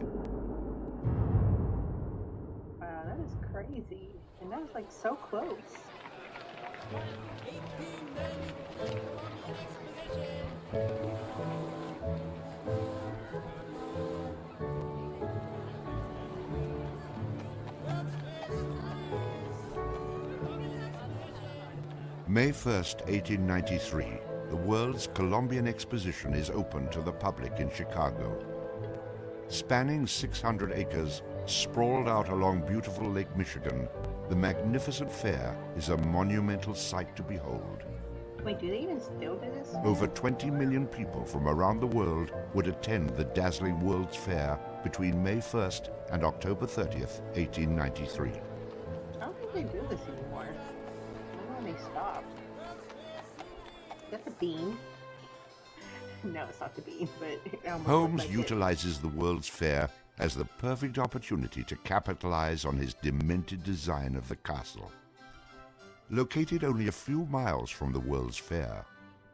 Wow, that is crazy. And that was like so close. May 1st, 1893, the World's Columbian Exposition is open to the public in Chicago. Spanning 600 acres, sprawled out along beautiful Lake Michigan, the magnificent fair is a monumental sight to behold. Wait, do they even still do this? Over 20 million people from around the world would attend the dazzling World's Fair between May 1st and October 30th, 1893. I don't think they do this anymore. I don't know when they stopped. Is that the bean? No, it's not the bean, but it almost Holmes looked like utilizes the World's Fair as the perfect opportunity to capitalize on his demented design of the castle. Located only a few miles from the World's Fair,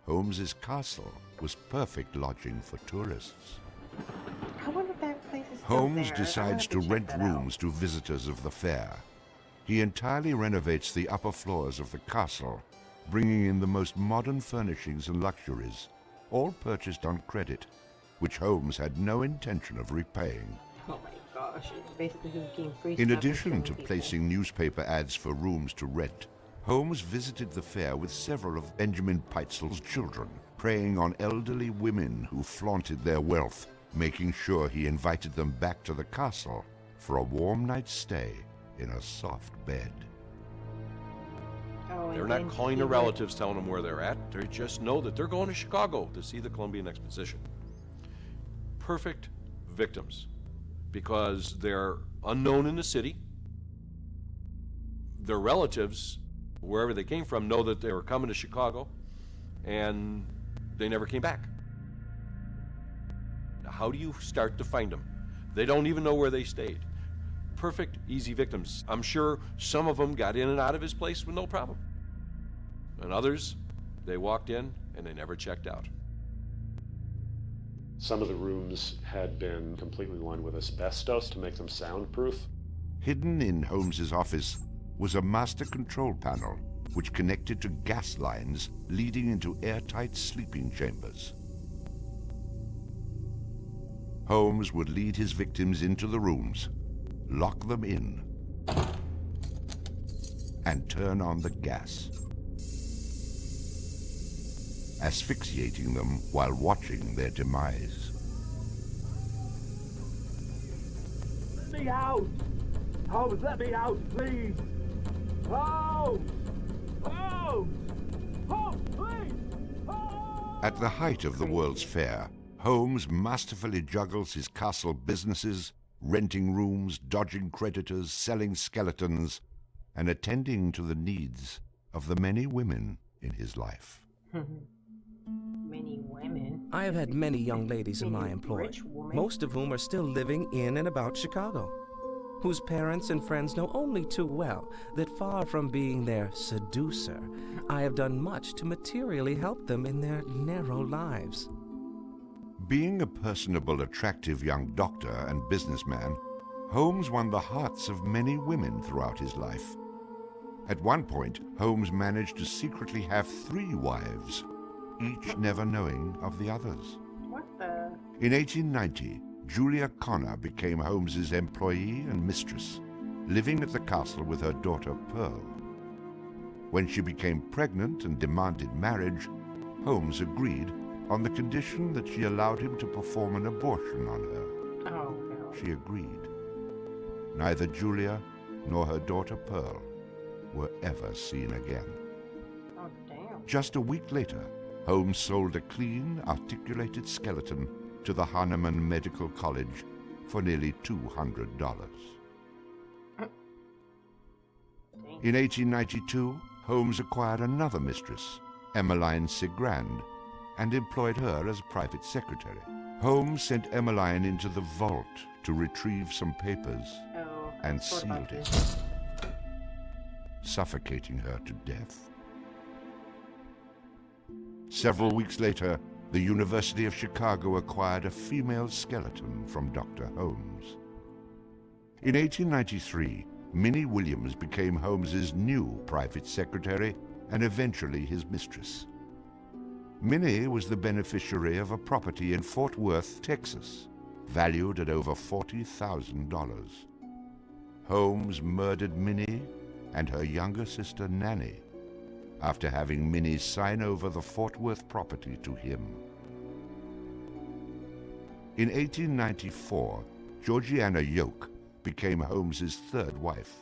Holmes's castle was perfect lodging for tourists. I wonder if that place is still Holmes there. decides to rent rooms to visitors of the fair. He entirely renovates the upper floors of the castle, bringing in the most modern furnishings and luxuries, all purchased on credit, which Holmes had no intention of repaying. Oh my gosh, it's basically just getting free In stuff addition and to people. placing newspaper ads for rooms to rent, Holmes visited the fair with several of Benjamin Peitzel's children, preying on elderly women who flaunted their wealth, making sure he invited them back to the castle for a warm night's stay in a soft bed. Oh, They're not calling their relatives, telling them where they're at. They just know that they're going to Chicago to see the Columbian Exposition. Perfect victims, because they're unknown in the city. Their relatives, wherever they came from, know that they were coming to Chicago, and they never came back. Now, how do you start to find them? They don't even know where they stayed. Perfect, easy victims. I'm sure some of them got in and out of his place with no problem. And others, they walked in and they never checked out. Some of the rooms had been completely lined with asbestos to make them soundproof. Hidden in Holmes's office was a master control panel which connected to gas lines leading into airtight sleeping chambers. Holmes would lead his victims into the rooms, lock them in, and turn on the gas, asphyxiating them while watching their demise. Let me out! Holmes, let me out, please! Holmes! Holmes! Holmes, please! At the height of the World's Fair, Holmes masterfully juggles his castle businesses, renting rooms, dodging creditors, selling skeletons, and attending to the needs of the many women in his life. Many women. I have had many young ladies in my Many employ, rich women. most of whom are still living in and about Chicago, whose parents and friends know only too well that far from being their seducer, I have done much to materially help them in their narrow lives. Being a personable, attractive young doctor and businessman, Holmes won the hearts of many women throughout his life. At one point, Holmes managed to secretly have 3 wives, each never knowing of the others. What the? In 1890, Julia Connor became Holmes's employee and mistress, living at the castle with her daughter Pearl. When she became pregnant and demanded marriage, Holmes agreed on the condition that she allowed him to perform an abortion on her. Oh, no. She agreed. Neither Julia nor her daughter Pearl were ever seen again. Oh, damn. Just a week later, Holmes sold a clean, articulated skeleton to the Hahnemann Medical College for nearly $200. In 1892, Holmes acquired another mistress, Emmeline Sigrand, and employed her as private secretary. Holmes sent Emmeline into the vault to retrieve some papers and sealed it, suffocating her to death. Several weeks later, the University of Chicago acquired a female skeleton from Dr. Holmes. In 1893, Minnie Williams became Holmes's new private secretary and eventually his mistress. Minnie was the beneficiary of a property in Fort Worth, Texas, valued at over $40,000. Holmes murdered Minnie and her younger sister Nanny after having Minnie sign over the Fort Worth property to him. In 1894, Georgiana Yoke became Holmes's third wife.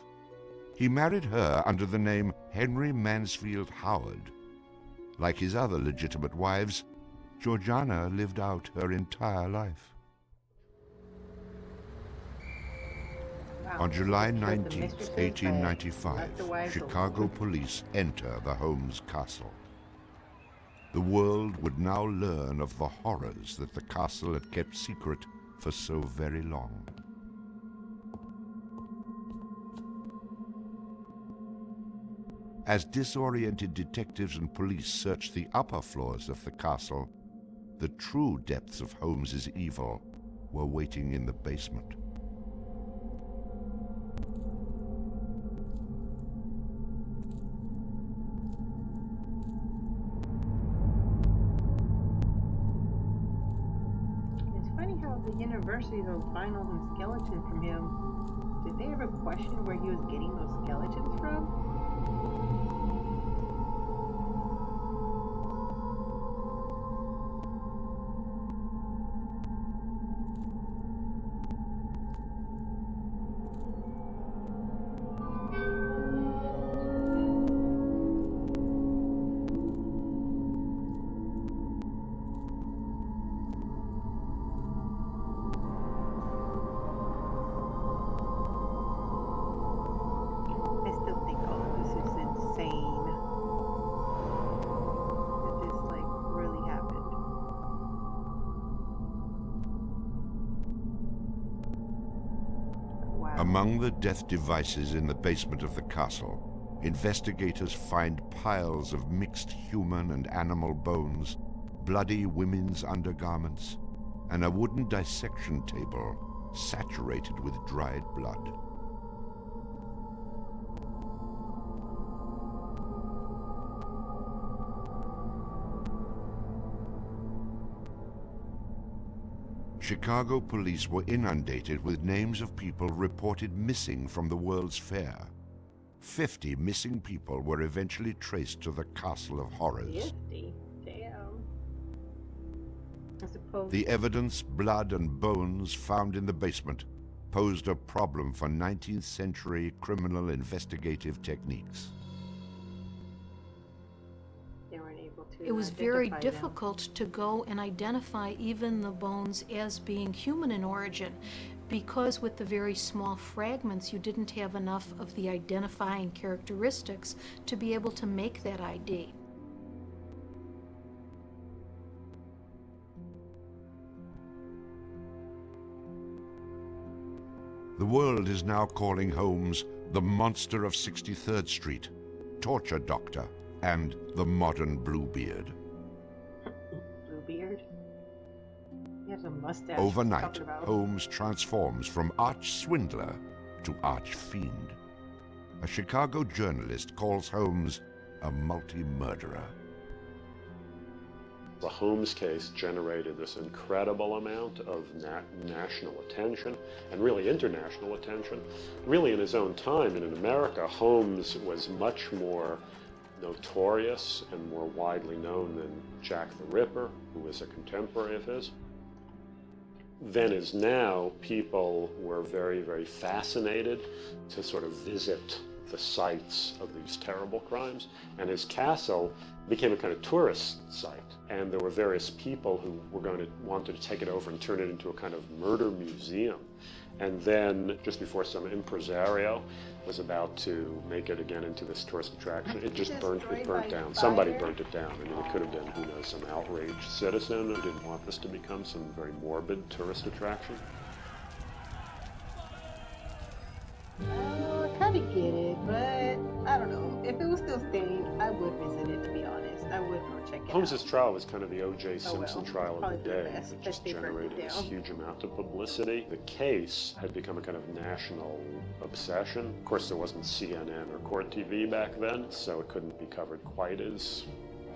He married her under the name Henry Mansfield Howard. Like his other legitimate wives, Georgiana lived out her entire life. On July 19, 1895, Chicago police enter the Holmes castle. The world would now learn of the horrors that the castle had kept secret for so very long. As disoriented detectives and police searched the upper floors of the castle, the true depths of Holmes's evil were waiting in the basement. It's funny how the university will find all them skeletons from him. Did they ever question where he was getting those skeletons from? Among the death devices in the basement of the castle, investigators find piles of mixed human and animal bones, bloody women's undergarments, and a wooden dissection table saturated with dried blood. Chicago police were inundated with names of people reported missing from the World's Fair. 50 missing people were eventually traced to the Castle of Horrors. 50? Damn. I suppose. The evidence, blood and bones found in the basement posed a problem for 19th century criminal investigative techniques. It was very difficult to go and identify even the bones as being human in origin, because with the very small fragments you didn't have enough of the identifying characteristics to be able to make that ID. The world is now calling Holmes the Monster of 63rd Street, Torture Doctor, and the Modern Bluebeard. Bluebeard? He has a mustache. Overnight, Holmes transforms from arch-swindler to arch-fiend. A Chicago journalist calls Holmes a multi-murderer. The Holmes case generated this incredible amount of national attention and really international attention. Really in his own time and in America, Holmes was much more notorious and more widely known than Jack the Ripper, who was a contemporary of his. Then as now, people were very, very fascinated to sort of visit the sites of these terrible crimes, and his castle became a kind of tourist site, and there were various people who were wanted to take it over and turn it into a kind of murder museum. And then, just before some impresario was about to make it again into this tourist attraction. It just burnt by down. fire? Somebody burnt it down. I mean, it could have been, who knows, some outraged citizen who didn't want this to become some very morbid tourist attraction. I kind of get it, but I don't know. If it was still staying, I would visit it, to be honest. I would go check it Holmes's out. trial was kind of the O.J. Simpson trial of Probably the for the day. best It that just they burned it generated this down. huge amount of publicity. The case had become a kind of national obsession. Of course, there wasn't CNN or Court TV back then, so it couldn't be covered quite as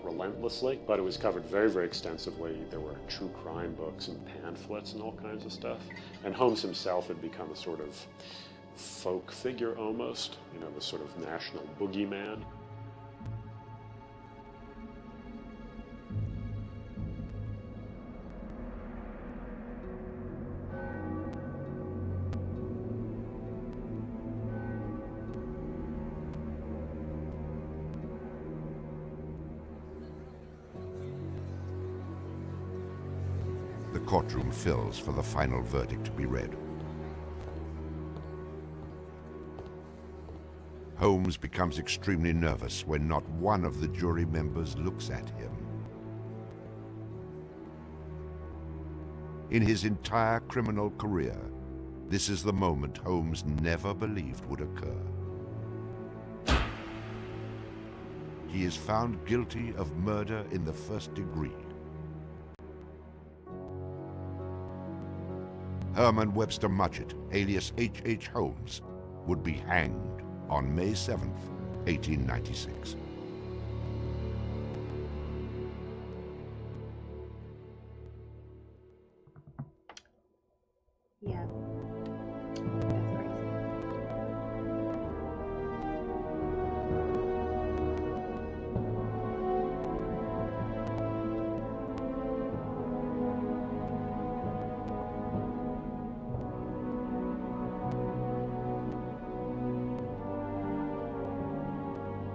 relentlessly, but it was covered very, very extensively. There were true crime books and pamphlets and all kinds of stuff. And Holmes himself had become a sort of folk figure almost, you know, the sort of national boogeyman. The courtroom fills for the final verdict to be read. Holmes becomes extremely nervous when not one of the jury members looks at him. In his entire criminal career, this is the moment Holmes never believed would occur. He is found guilty of murder in the first degree. Herman Webster Mudgett, alias H.H. Holmes, would be hanged on May 7th, 1896. Yeah.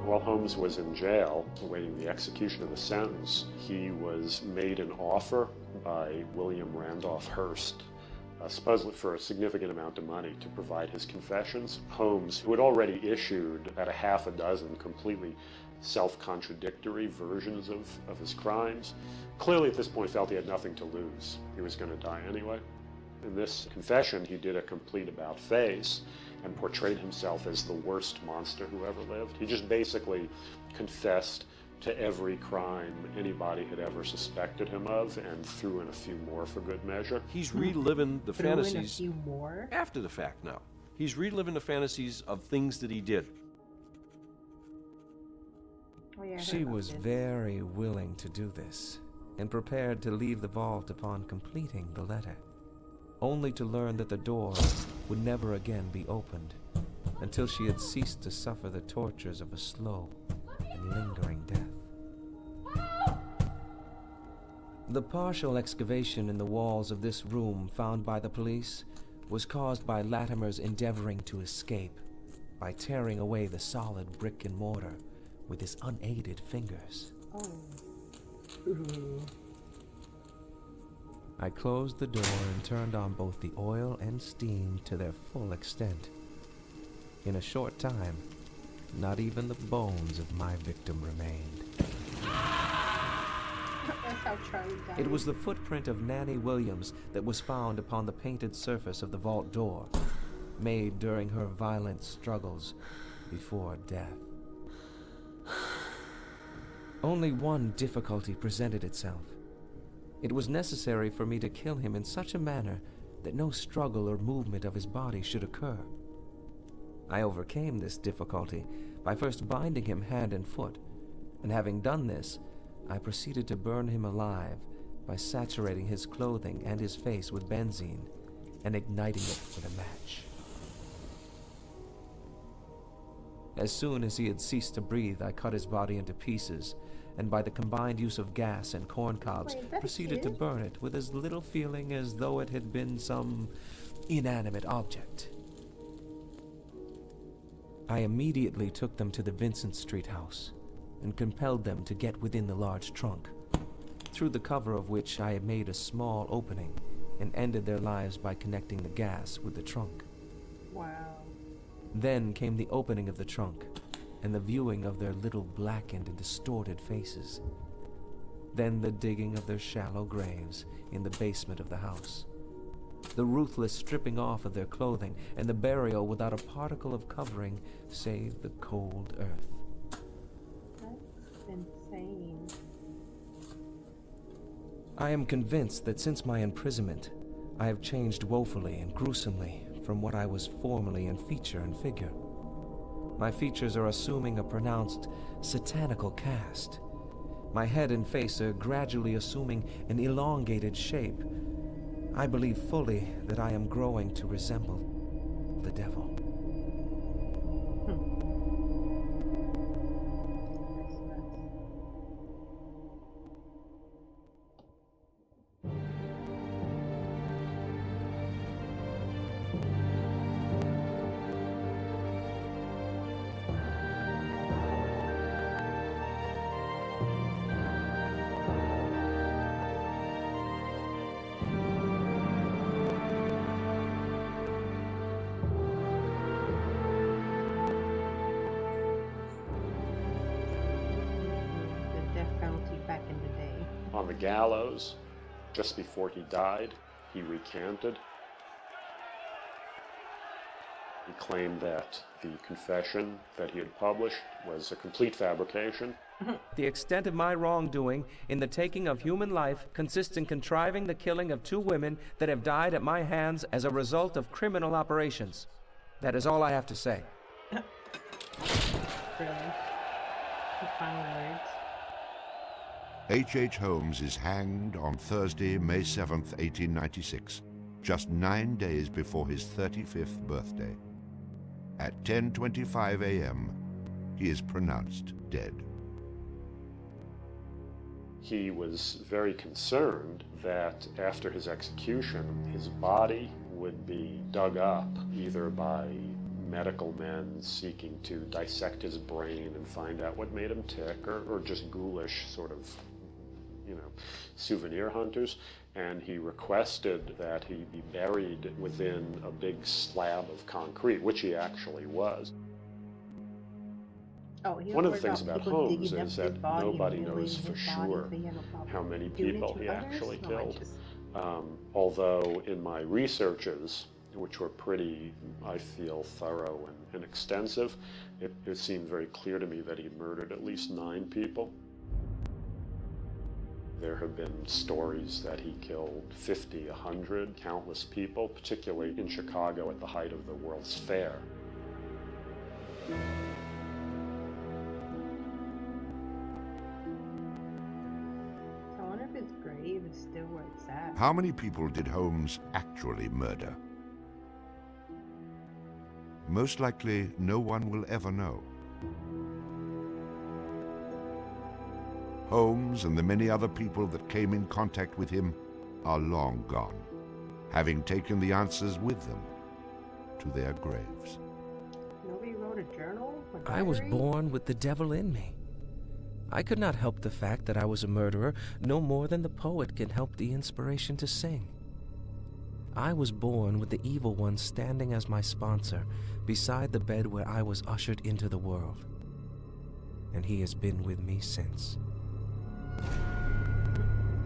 While Holmes was in jail, awaiting the execution of the sentence, he was made an offer by William Randolph Hearst, supposedly for a significant amount of money, to provide his confessions. Holmes, who had already issued about a half a dozen completely self-contradictory versions of his crimes, clearly at this point felt he had nothing to lose. He was going to die anyway. In this confession, he did a complete about-face and portrayed himself as the worst monster who ever lived. He just basically confessed to every crime anybody had ever suspected him of, and threw in a few more for good measure. He's reliving the fantasies In a few more? after the fact now. He's reliving the fantasies of things that he did. Oh, yeah, I heard She about was this. very willing to do this, and prepared to leave the vault upon completing the letter, only to learn that the door would never again be opened until she had ceased to suffer the tortures of a slow and lingering death. The partial excavation in the walls of this room found by the police was caused by Latimer's endeavoring to escape by tearing away the solid brick and mortar with his unaided fingers. Oh. I closed the door and turned on both the oil and steam to their full extent. In a short time, not even the bones of my victim remained. That's how Charlie died. It was the footprint of Nanny Williams that was found upon the painted surface of the vault door, made during her violent struggles before death. Only one difficulty presented itself. It was necessary for me to kill him in such a manner that no struggle or movement of his body should occur. I overcame this difficulty by first binding him hand and foot, and having done this, I proceeded to burn him alive by saturating his clothing and his face with benzene and igniting it with a match. As soon as he had ceased to breathe, I cut his body into pieces, and by the combined use of gas and corn cobs, proceeded to burn it with as little feeling as though it had been some inanimate object. I immediately took them to the Vincent Street house and compelled them to get within the large trunk, through the cover of which I had made a small opening and ended their lives by connecting the gas with the trunk. Wow. Then came the opening of the trunk, and the viewing of their little blackened and distorted faces. Then the digging of their shallow graves in the basement of the house. The ruthless stripping off of their clothing, and the burial without a particle of covering save the cold earth. That's insane. I am convinced that since my imprisonment, I have changed woefully and gruesomely from what I was formerly in feature and figure. My features are assuming a pronounced satanical cast. My head and face are gradually assuming an elongated shape. I believe fully that I am growing to resemble the devil. On the gallows, just before he died, he recanted. He claimed that the confession that he had published was a complete fabrication. The extent of my wrongdoing in the taking of human life consists in contriving the killing of 2 women that have died at my hands as a result of criminal operations. That is all I have to say. Really? The final words. H.H. Holmes is hanged on Thursday, May 7th, 1896, just 9 days before his 35th birthday. At 10:25 a.m., he is pronounced dead. He was very concerned that after his execution, his body would be dug up either by medical men seeking to dissect his brain and find out what made him tick, or just ghoulish sort of, souvenir hunters. And he requested that he be buried within a big slab of concrete, which he actually was. One of the things about Holmes is that nobody knows for sure how many people he actually killed. Although in my researches, which were pretty, I feel, thorough and extensive, it seemed very clear to me that he murdered at least 9 people. There have been stories that he killed 50, 100, countless people, particularly in Chicago at the height of the World's Fair. I wonder if his grave is still where it's at. How many people did Holmes actually murder? Most likely, no one will ever know. Holmes and the many other people that came in contact with him are long gone, having taken the answers with them to their graves. Nobody wrote a journal? I was born with the devil in me. I could not help the fact that I was a murderer no more than the poet can help the inspiration to sing. I was born with the evil one standing as my sponsor beside the bed where I was ushered into the world. And he has been with me since.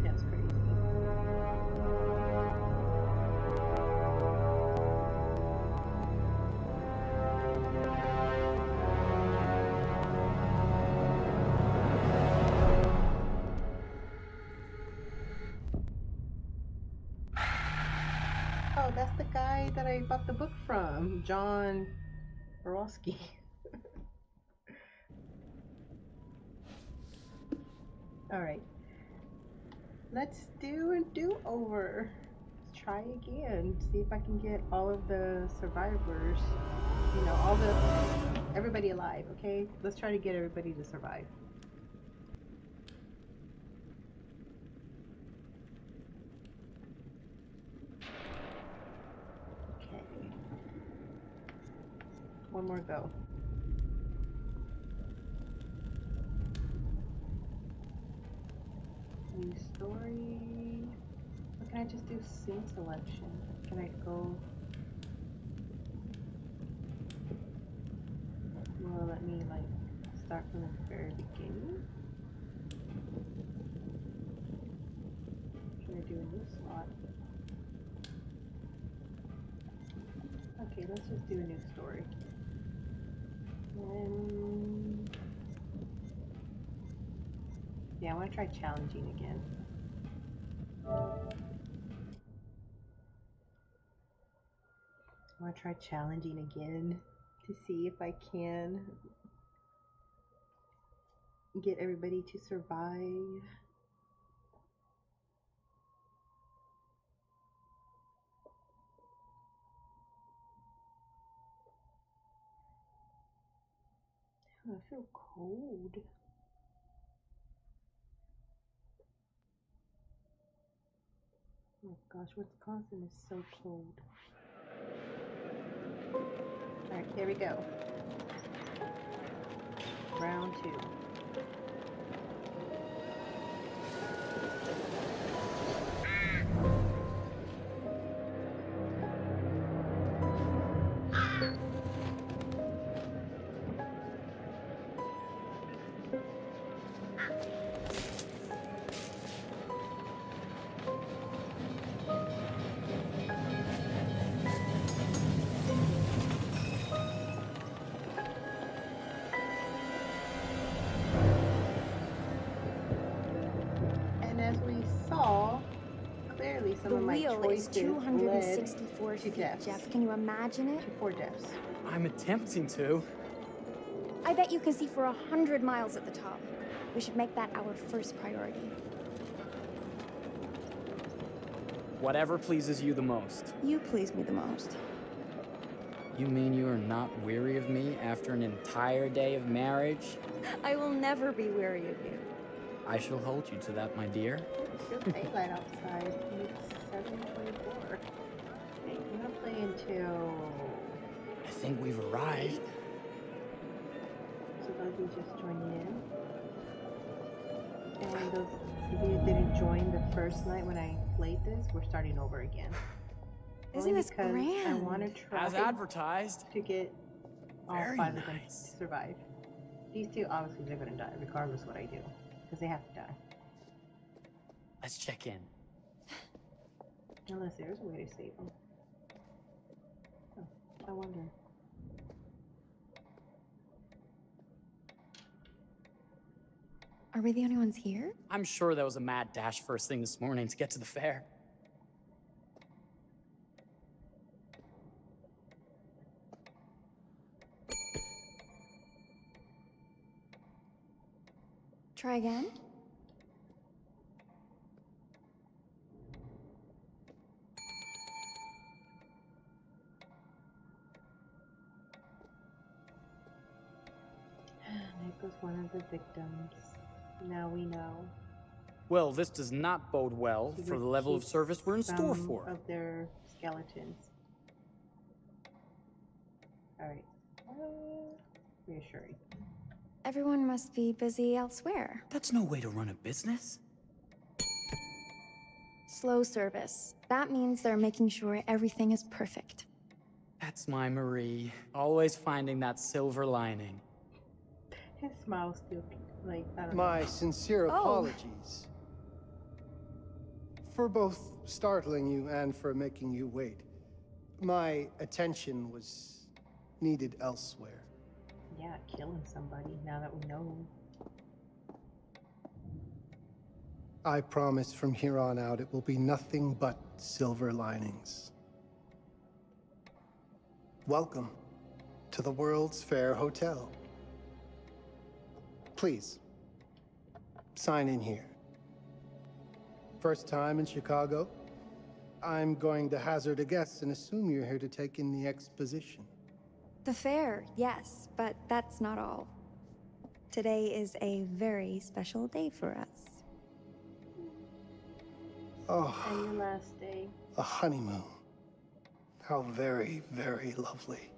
That's crazy. Oh, that's the guy that I bought the book from, John Borowski. All right, let's do a do-over. Let's try again. See if I can get all of the survivors. Everybody alive. Okay, let's try to get everybody to survive. Okay. One more go. New story. Or can I just do scene selection? Can I go? start from the very beginning? Should I do a new slot? Okay, let's just do a new story. Yeah, I want to try challenging again. I want to try challenging again to see if I can get everybody to survive. Oh, I feel cold. Oh gosh, Wisconsin is so cold. Alright, here we go. Round 2. As we saw, clearly some of my choices The wheel is 264 led to feet, deaths. Jeff. Can you imagine it? To 4 deaths. I'm attempting to. I bet you can see for 100 miles at the top. We should make that our first priority. Whatever pleases you the most. You please me the most. You mean you are not weary of me after an entire day of marriage? I will never be weary of you. I shall hold you to that, my dear. It's still daylight outside. It's 7:24. Hey, I'm gonna play until... I think we've arrived. So those who just joined in. And those of you that didn't join the first night when I played this, we're starting over again. Isn't this because grand? I want to try As advertised. to get all Very 5 of them nice. to survive. These 2, obviously, they're gonna die, regardless what I do. Because they have to die. Let's check in. Unless there's a way to save them. Oh, I wonder. Are we the only ones here? I'm sure there was a mad dash first thing this morning to get to the fair. Try again? Nick was one of the victims. Now we know. Well, this does not bode well for the level of service we're in store for. Of their skeletons. Alright. Reassuring. Everyone must be busy elsewhere. That's no way to run a business. Slow service. That means they're making sure everything is perfect. That's my Marie. Always finding that silver lining. His smile's still like, I don't My know. sincere apologies. For both startling you and for making you wait. My attention was needed elsewhere. Yeah, killing somebody now that we know. I promise from here on out it will be nothing but silver linings. Welcome to the World's Fair Hotel. Please, sign in here. First time in Chicago? I'm going to hazard a guess and assume you're here to take in the exposition. The fair, yes, but that's not all. Today is a very special day for us. Oh, And your last day. a honeymoon. How very, very lovely.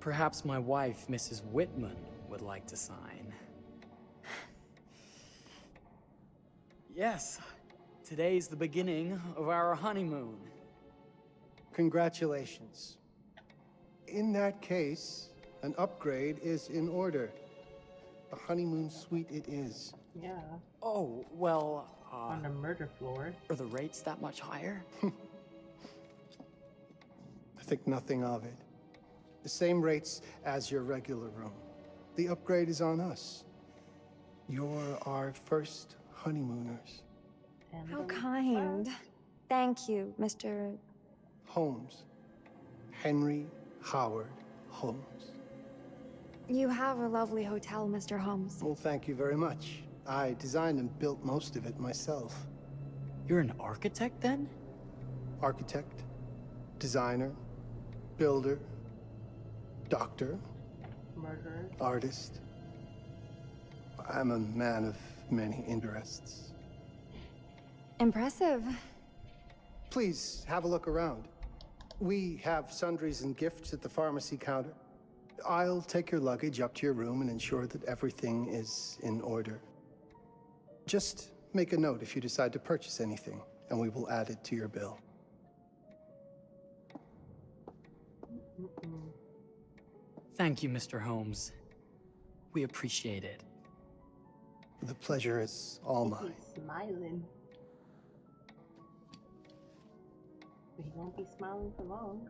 Perhaps my wife, Mrs. Whitman, would like to sign. Yes, today's the beginning of our honeymoon. Congratulations. In that case, an upgrade is in order. A honeymoon suite it is. Yeah. Oh, well, On the murder floor. Are the rates that much higher? I think nothing of it. The same rates as your regular room. The upgrade is on us. You're our first honeymooners. How kind. Thank you, Mr. Holmes. Henry Howard Holmes. You have a lovely hotel, Mr. Holmes. Well, thank you very much. I designed and built most of it myself. You're an architect, then? Architect, designer, builder, doctor, murderer, artist. I'm a man of many interests. Impressive. Please have a look around. We have sundries and gifts at the pharmacy counter. I'll take your luggage up to your room and ensure that everything is in order. Just make a note if you decide to purchase anything, and we will add it to your bill. Thank you, Mr. Holmes. We appreciate it. The pleasure is all mine. He's smiling. But he won't be smiling for long.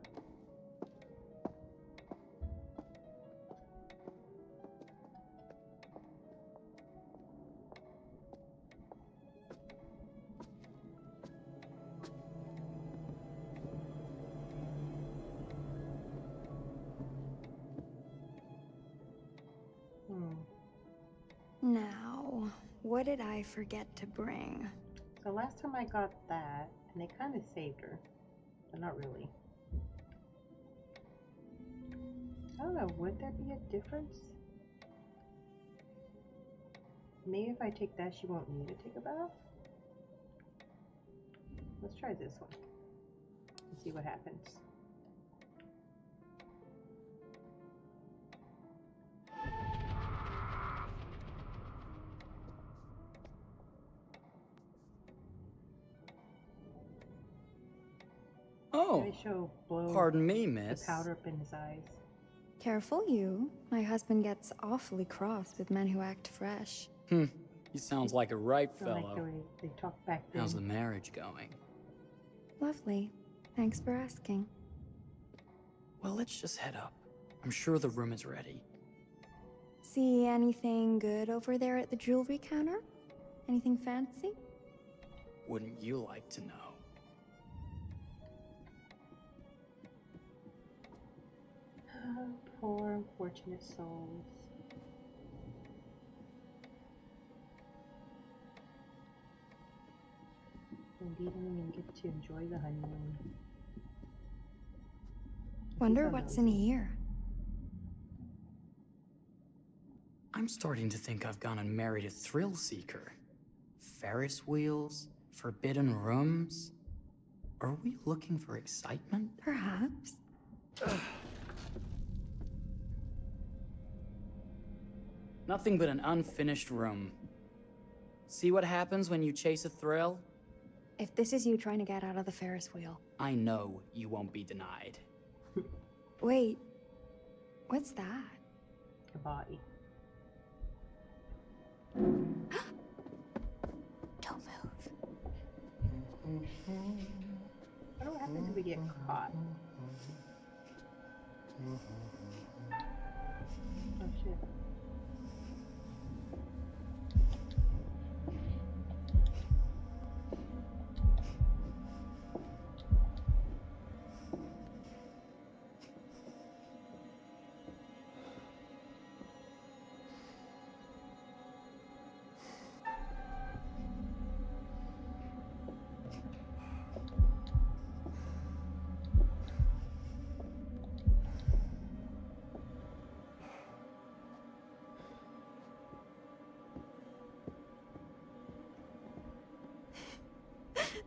Now, what did I forget to bring? So last time I got that, and they kind of saved her, but not really. I don't know, would there be a difference? Maybe if I take that, she won't need to take a bath? Let's try this one and see what happens. Oh, blow pardon me, miss. the powder up in his eyes. Careful, you. My husband gets awfully cross with men who act fresh. He sounds like a ripe I like the fellow. way they talk back then. How's the marriage going? Lovely. Thanks for asking. Well, let's just head up. I'm sure the room is ready. See anything good over there at the jewelry counter? Anything fancy? Wouldn't you like to know? Poor unfortunate souls. They didn't even get to enjoy the honeymoon. Wonder what's in here. I'm starting to think I've gone and married a thrill seeker. Ferris wheels, forbidden rooms. Are we looking for excitement? Perhaps. Nothing but an unfinished room. See what happens when you chase a thrill? If this is you trying to get out of the Ferris wheel. I know you won't be denied. Wait. What's that? A body. Don't move. What happens if we get caught? Oh shit.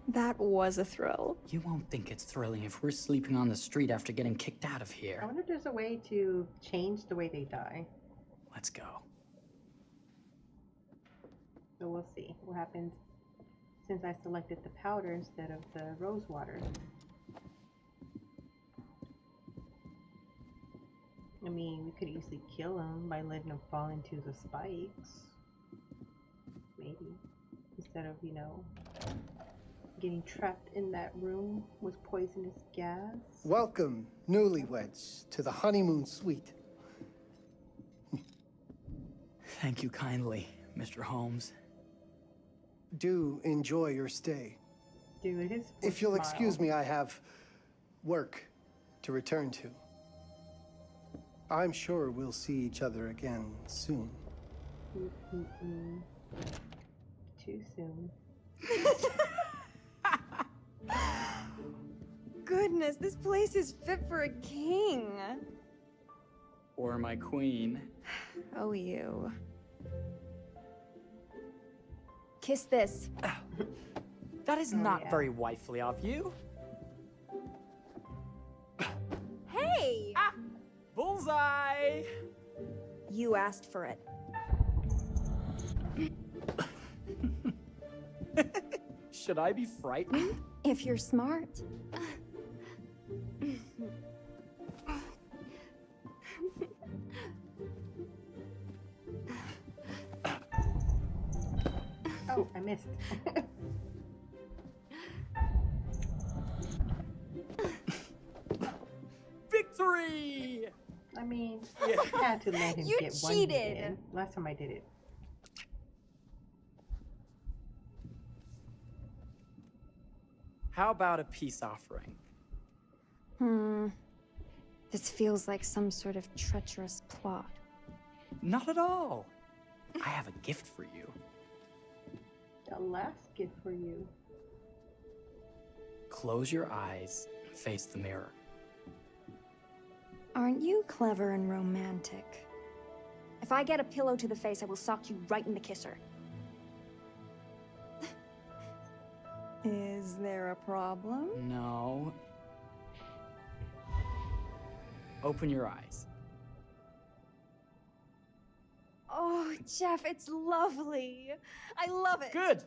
That was a thrill. You won't think it's thrilling if we're sleeping on the street after getting kicked out of here. I wonder if there's a way to change the way they die. Let's go. So we'll see what happens since I selected the powder instead of the rose water. I mean, we could easily kill him by letting him fall into the spikes. Maybe. Instead of, you know, getting trapped in that room with poisonous gas. Welcome, newlyweds, to the honeymoon suite. Thank you kindly, Mr. Holmes. Do enjoy your stay. Dude, his If you'll smile. excuse me, I have work to return to. I'm sure we'll see each other again soon. Too soon. Goodness, this place is fit for a king. Or my queen. Oh, you. Kiss this. That is not very wifely of you. Hey! Bullseye! You asked for it. Should I be frightened? If you're smart. Oh, I missed. Victory! I mean, I had to let him You get one cheated. hit in. Last time I did it. How about a peace offering? This feels like some sort of treacherous plot. Not at all. I have a gift for you. The last gift for you. Close your eyes and face the mirror. Aren't you clever and romantic? If I get a pillow to the face, I will sock you right in the kisser. Is there a problem? No. Open your eyes. Oh, Jeff, it's lovely. I love it. Good.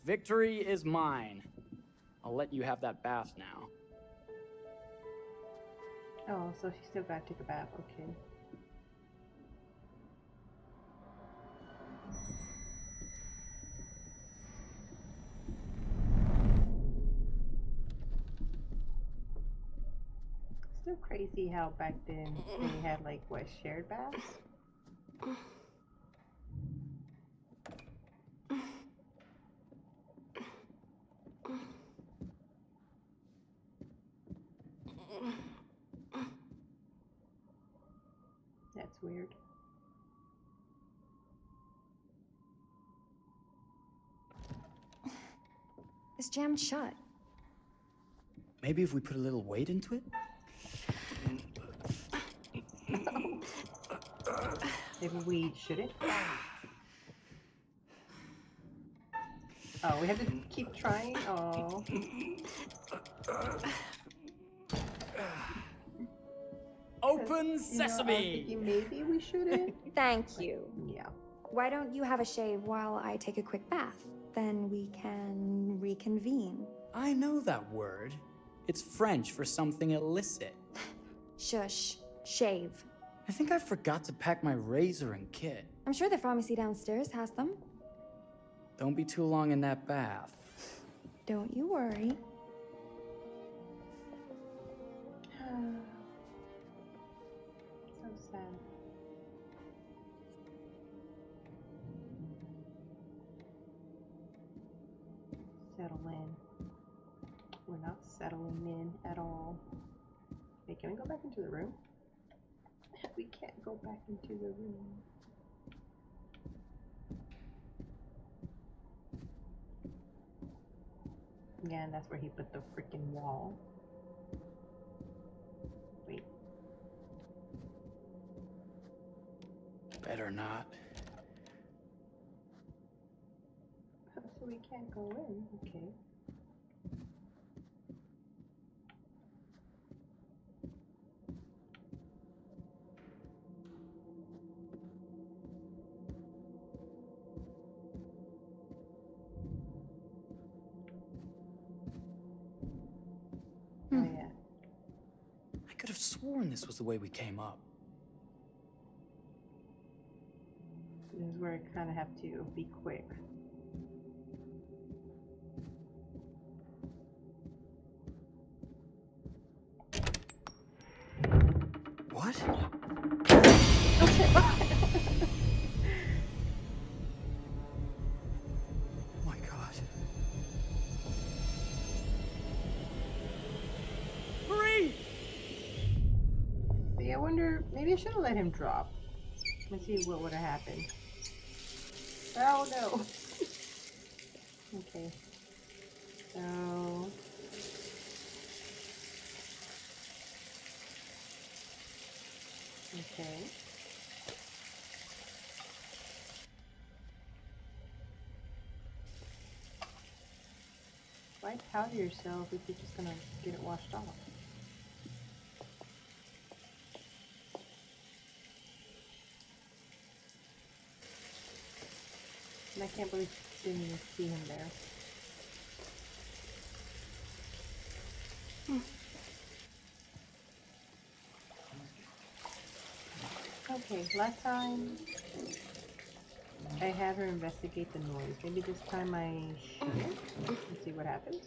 Victory is mine. I'll let you have that bath now. Oh, so she still got to take a bath. Okay. Still crazy how back then they had like what, shared baths? That's weird. It's jammed shut. Maybe if we put a little weight into it? Maybe we shouldn't. Oh, we have to keep trying? Oh. Open sesame! You know, I was thinking maybe we shouldn't. Thank you. Yeah. Why don't you have a shave while I take a quick bath? Then we can reconvene. I know that word. It's French for something illicit. Shush. Shave. I think I forgot to pack my razor and kit. I'm sure the pharmacy downstairs has them. Don't be too long in that bath. Don't you worry. So sad. Settle in. We're not settling in at all. Hey, can we go back into the room? We can't go back into the room. Yeah, and that's where he put the freaking wall. Wait. Better not. So we can't go in. Okay. Oh yeah. I could have sworn this was the way we came up. where I kind of have to be quick. What? Oh shit! My God. Marie! See, I wonder, maybe I should have let him drop. Let's see what would have happened. Oh no! Okay. So... Okay. Why powder yourself if you're just gonna get it washed off? And I can't believe you didn't even see him there. Okay, last time I had her investigate the noise. Maybe this time I shouldn't. Let's see what happens.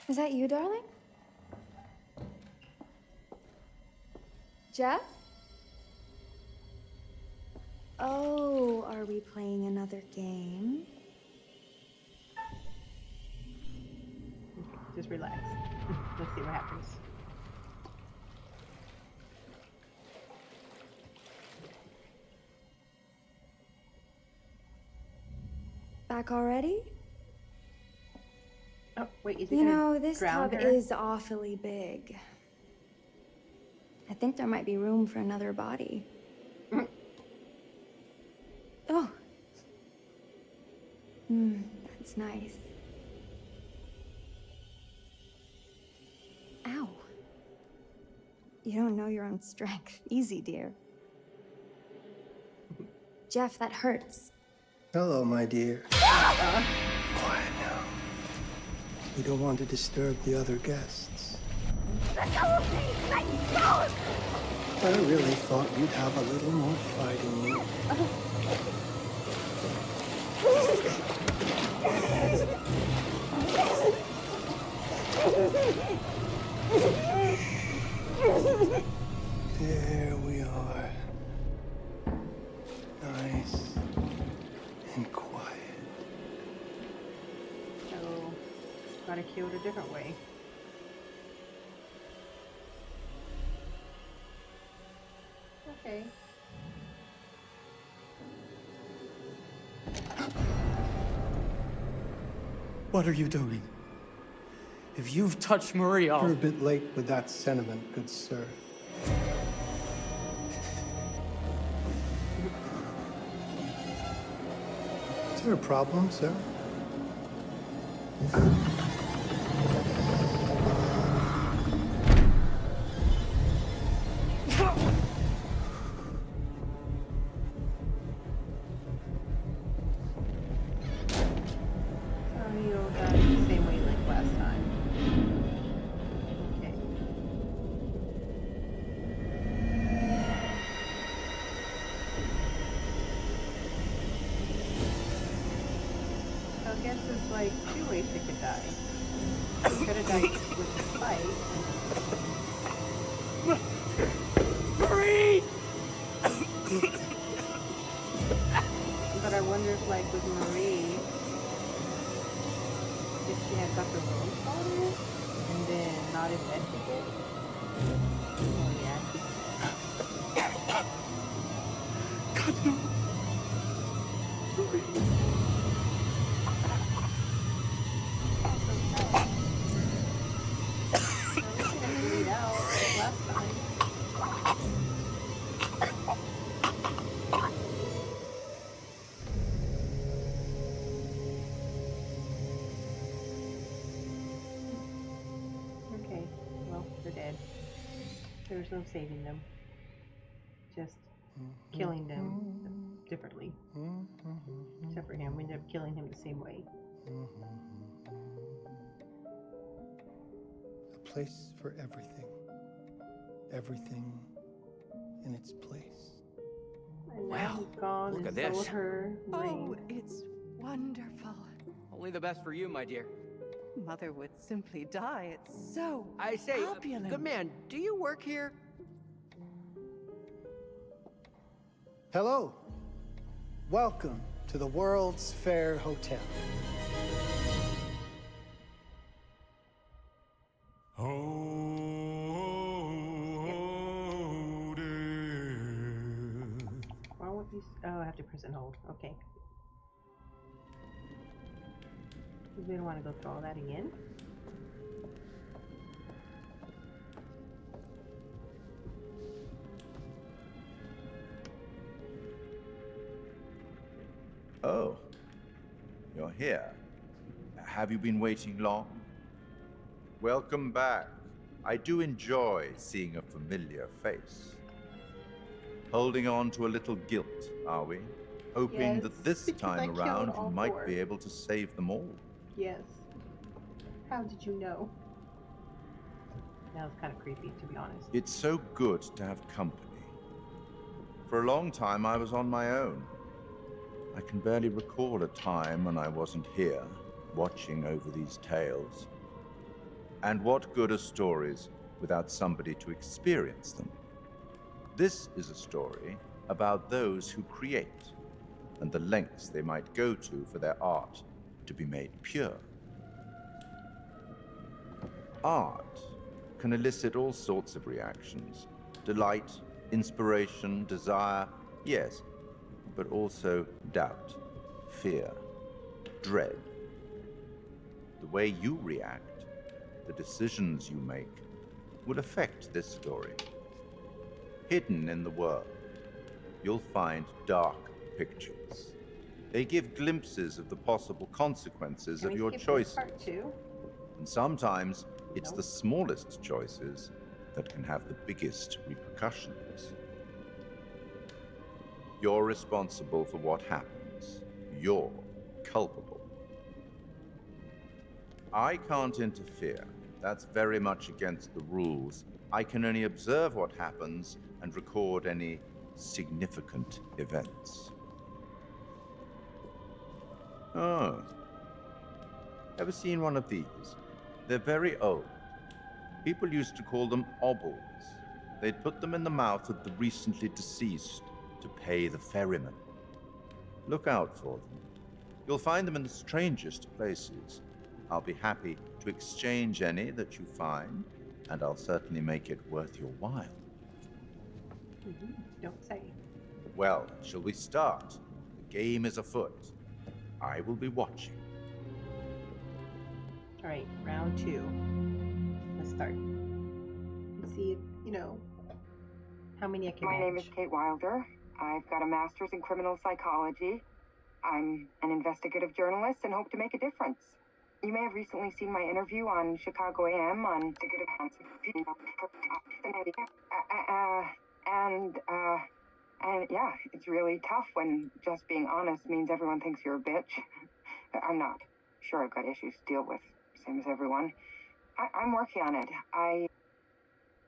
Is that you, darling? Jeff? Oh, are we playing another game? Okay, just relax. Let's see what happens. Back already? Oh, wait, is it You gonna know, this drown tub her? is awfully big. I think there might be room for another body. Oh. That's nice. Ow. You don't know your own strength. Easy, dear. Jeff, that hurts. Hello, my dear. Quiet now. We don't want to disturb the other guests. Let go of me! Let go! I really thought you'd have a little more fight in you. There we are. Nice and quiet. So, gotta kill it a different way. Okay. What are you doing? If you've touched Marie, I'll... You're a bit late with that sentiment, good sir. Is there a problem, sir? So you'll die the same way like last time. Okay. So I guess there's like two ways they could die. You could have died with the fight. Marie! But I wonder if like with Marie, if she had got the rose powder and then not investigate. Oh yeah, God, no. bleed out like last time. Okay, well, they're dead. There's no saving them. Just killing them differently. Except for him, we ended up killing him the same way. A place for everything. Everything in its place. And now Wow, he's gone, look and at so this. her ring. Oh, it's wonderful. Only the best for you, my dear. Mother would simply die. It's so I say, opulent. good man, do you work here? Hello. Welcome to the World's Fair Hotel. Why won't you? Oh, I have to press and hold. Okay. We don't want to go through all that again. Oh, you're here. Have you been waiting long? Welcome back. I do enjoy seeing a familiar face. Holding on to a little guilt, are we? Hoping Yes, that this because I time killed around all you might four. be able to save them all. Yes. How did you know? That was kind of creepy, to be honest. It's so good to have company. For a long time, I was on my own. I can barely recall a time when I wasn't here, watching over these tales. And what good are stories without somebody to experience them? This is a story about those who create, and the lengths they might go to for their art to be made pure. Art can elicit all sorts of reactions. Delight, inspiration, desire, yes, but also doubt, fear, dread. The way you react, the decisions you make, will affect this story. Hidden in the world, you'll find dark pictures. They give glimpses of the possible consequences of your choices. Part 2. And sometimes it's the smallest choices that can have the biggest repercussions. You're responsible for what happens. You're culpable. I can't interfere. That's very much against the rules. I can only observe what happens and record any significant events. Oh. Ever seen one of these? They're very old. People used to call them obbles. They'd put them in the mouth of the recently deceased to pay the ferryman. Look out for them. You'll find them in the strangest places. I'll be happy to exchange any that you find, and I'll certainly make it worth your while. Don't say. Well, shall we start? The game is afoot. I will be watching. Alright, round 2. Let's start. Let's see if, how many I can My name manage. is Kate Wilder. I've got a master's in criminal psychology. I'm an investigative journalist and hope to make a difference. You may have recently seen my interview on Chicago AM on and yeah, it's really tough when just being honest means everyone thinks you're a bitch. I'm not. Sure, I've got issues to deal with, same as everyone. I'm working on it.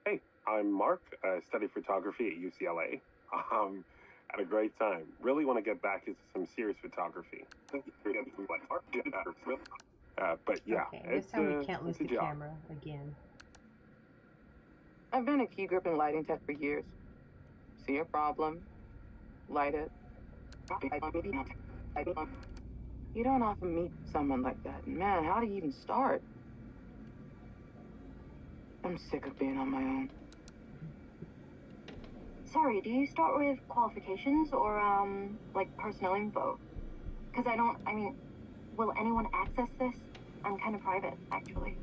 Hey, I'm Mark. I study photography at UCLA. Had a great time. Really want to get back into some serious photography. But yeah, Okay, this time we can't lose the job. camera again. I've been a key grip and lighting tech for years. See a problem, light it. You don't often meet someone like that. Man, how do you even start? I'm sick of being on my own. Sorry, do you start with qualifications or, like personnel info? Because will anyone access this? I'm kind of private, actually.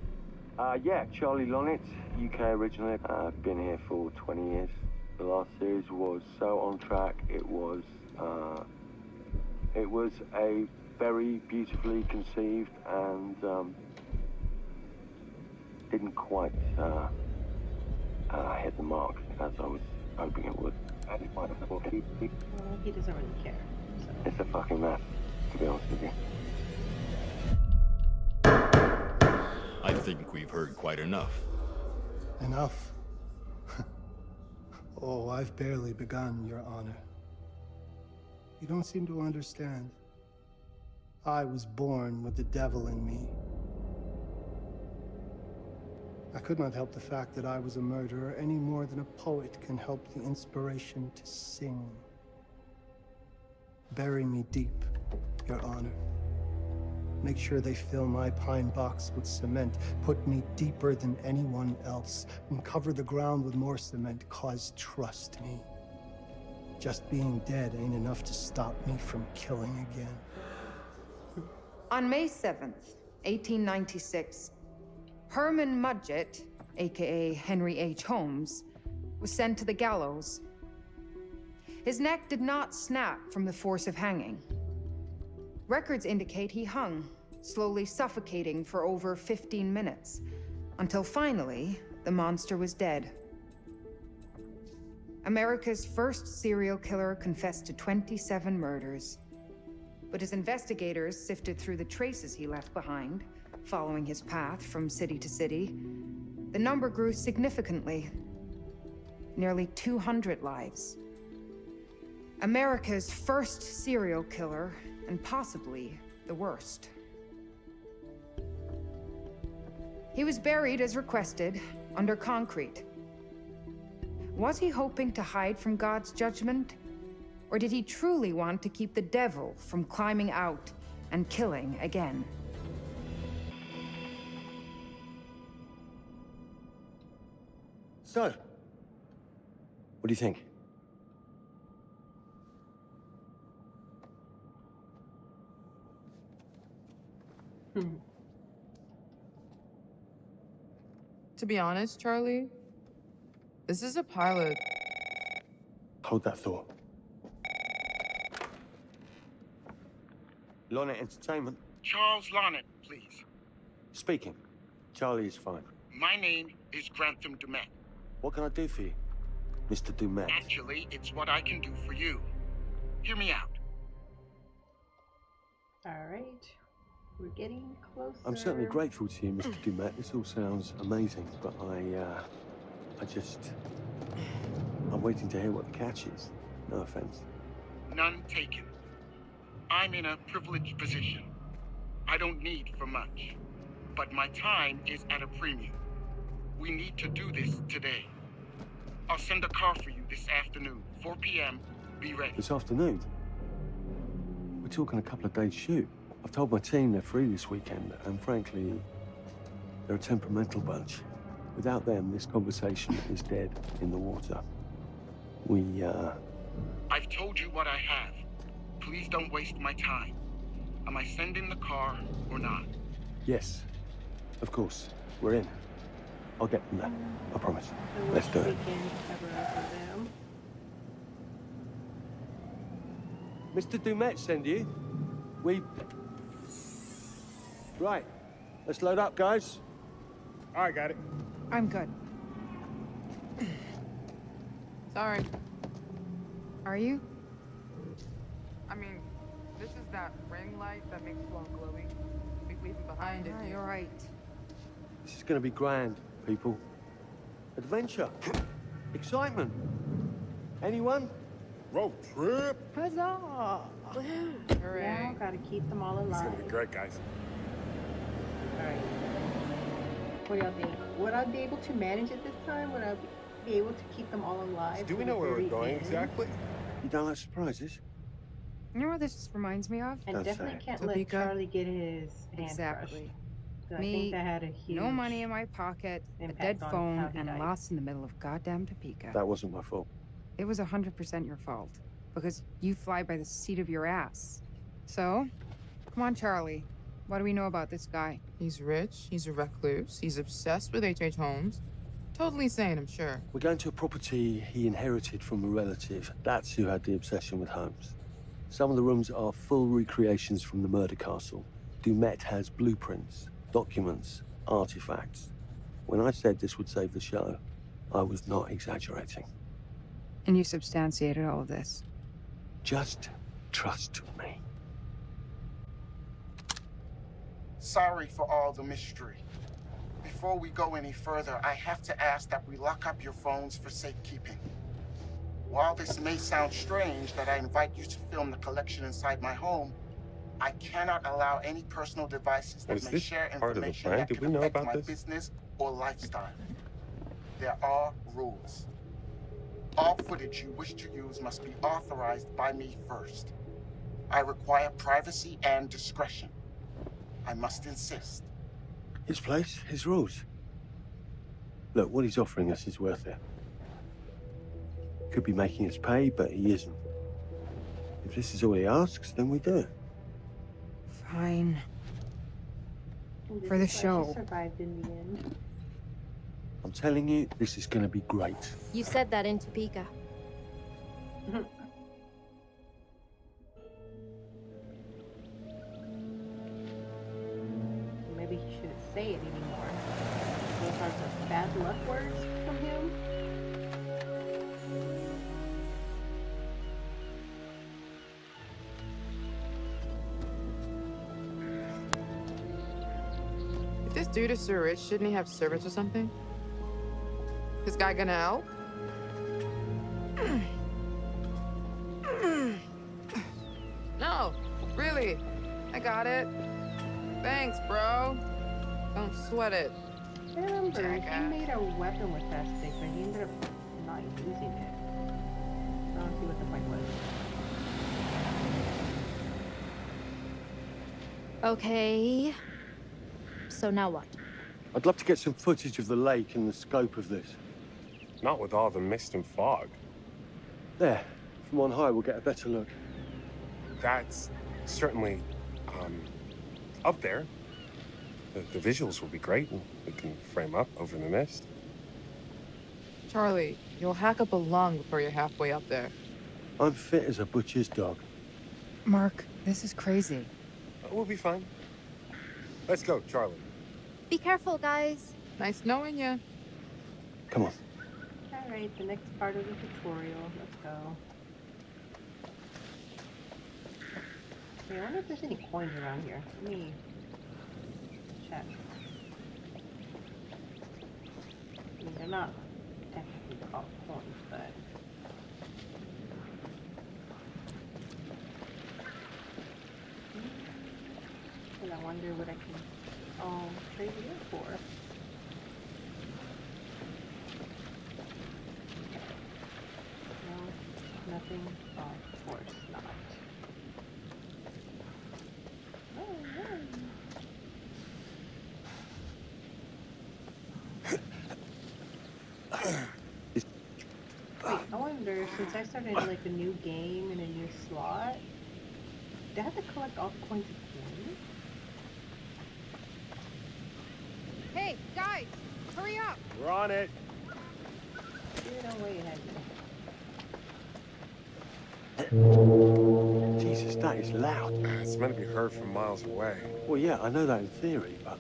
Yeah, Charlie Lonitz, UK originally. I've been here for 20 years. The last series was so on track. It was a very beautifully conceived and didn't quite hit the mark as I was hoping it would. Well, he doesn't really care. So. It's a fucking mess, to be honest with you. I think we've heard quite enough. Enough? Oh, I've barely begun, Your Honor. You don't seem to understand. I was born with the devil in me. I could not help the fact that I was a murderer any more than a poet can help the inspiration to sing. Bury me deep, Your Honor. Make sure they fill my pine box with cement. Put me deeper than anyone else. And cover the ground with more cement, 'cause trust me, just being dead ain't enough to stop me from killing again. On May 7th, 1896, Herman Mudgett, aka Henry H. Holmes, was sent to the gallows. His neck did not snap from the force of hanging. Records indicate he hung, slowly suffocating for over 15 minutes, until finally, the monster was dead. America's first serial killer confessed to 27 murders. But as investigators sifted through the traces he left behind, following his path from city to city, the number grew significantly. Nearly 200 lives. America's first serial killer, and possibly the worst. He was buried as requested, under concrete. Was he hoping to hide from God's judgment? Or did he truly want to keep the devil from climbing out and killing again? So, what do you think? To be honest, Charlie, this is a pilot. Hold that thought. Lonnet Entertainment. Charles Lonnet, please. Speaking. Charlie is fine. My name is Grantham Dumet. What can I do for you, Mr. Dumet? Actually, it's what I can do for you. Hear me out. Alright. We're getting closer. I'm certainly grateful to you, Mr. Dumet. This all sounds amazing, but I'm waiting to hear what the catch is. No offense. None taken. I'm in a privileged position. I don't need for much, but my time is at a premium. We need to do this today. I'll send a car for you this afternoon, 4 p.m. Be ready. This afternoon? We're talking a couple of days shoot. I've told my team they're free this weekend, and frankly, they're a temperamental bunch. Without them, this conversation is dead in the water. I've told you what I have. Please don't waste my time. Am I sending the car or not? Yes, of course. We're in. I'll get them there. I promise. Let's do it. Mr. Dumet send you? Right. Let's load up, guys. All right, got it. I'm good. Sorry. Are you? I mean, this is that ring light that makes you all glowy. We leave it behind it. You're right. This is going to be grand, people. Adventure. Excitement. Anyone? Road trip. Huzzah! Hooray. Now, gotta keep them all alive. It's gonna be great, guys. Alright. What do y'all think? Would I be able to manage it this time? Would I be able to keep them all alive? Do we know where we're going exactly? You don't like surprises? You know what this reminds me of? And Don't definitely say. can't let Topeka. Charlie get his hand Exactly. crushed. I Me, think that had a huge no money in my pocket, a impact dead on phone, how he and died. lost in the middle of goddamn Topeka. That wasn't my fault. It was 100% your fault, because you fly by the seat of your ass. So, come on, Charlie. What do we know about this guy? He's rich, he's a recluse, he's obsessed with H.H. Holmes. Totally sane, I'm sure. We're going to a property he inherited from a relative. That's who had the obsession with Holmes. Some of the rooms are full recreations from the murder castle. Dumet has blueprints, documents, artifacts. When I said this would save the show, I was not exaggerating. And you substantiated all of this. Just trust me. Sorry for all the mystery. Before we go any further, I have to ask that we lock up your phones for safekeeping. While this may sound strange that I invite you to film the collection inside my home, I cannot allow any personal devices that Was may this share part of the information plan? that Did could we know affect about my this? business or lifestyle. There are rules. All footage you wish to use must be authorized by me first. I require privacy and discretion. I must insist. His place, his rules. Look, what he's offering us is worth it. Could be making us pay, but he isn't. If this is all he asks, then we do it. Fine. And For the this is why show. she survived in the end. I'm telling you, this is gonna be great. You said that in Topeka. Maybe he shouldn't say it anymore. Those are the bad luck words from him. If this dude is so rich, shouldn't he have servants or something? This guy gonna help? No, really. I got it. Thanks, bro. Don't sweat it. I remember he Jackass. made a weapon with that stick, but he ended up not using it. I don't see what the point was. Okay. So now what? I'd love to get some footage of the lake and the scope of this. Not with all the mist and fog. There, from on high, we'll get a better look. That's certainly, up there. The visuals will be great, and we can frame up over the mist. Charlie, you'll hack up a lung before you're halfway up there. I'm fit as a butcher's dog. Mark, this is crazy. We'll be fine. Let's go, Charlie. Be careful, guys. Nice knowing you. Come on. Alright, the next part of the tutorial. Let's go. Okay, I wonder if there's any coins around here. Let me check. I mean, they're not technically called coins, but... And I wonder what I can trade it in for. No, nothing. Oh, of course not. Wait, I wonder, since I started like a new game and a new slot, do I have to collect all the coins again? Hey, guys, hurry up! We're on it. You're no way ahead Jesus, that is loud. It's meant to be heard from miles away. Well, yeah, I know that in theory, but...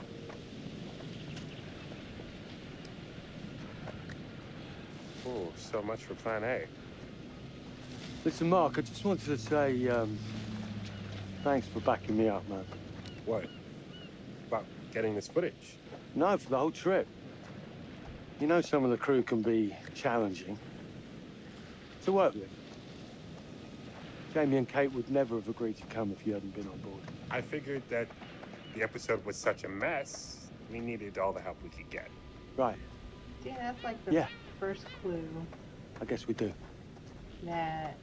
Oh, so much for Plan A. Listen, Mark, I just wanted to say, thanks for backing me up, man. What? About getting this footage? No, for the whole trip. You know some of the crew can be challenging to work with. Jamie and Kate would never have agreed to come if you hadn't been on board. I figured that the episode was such a mess, we needed all the help we could get. Right. Yeah, that's like the first clue I guess we do. that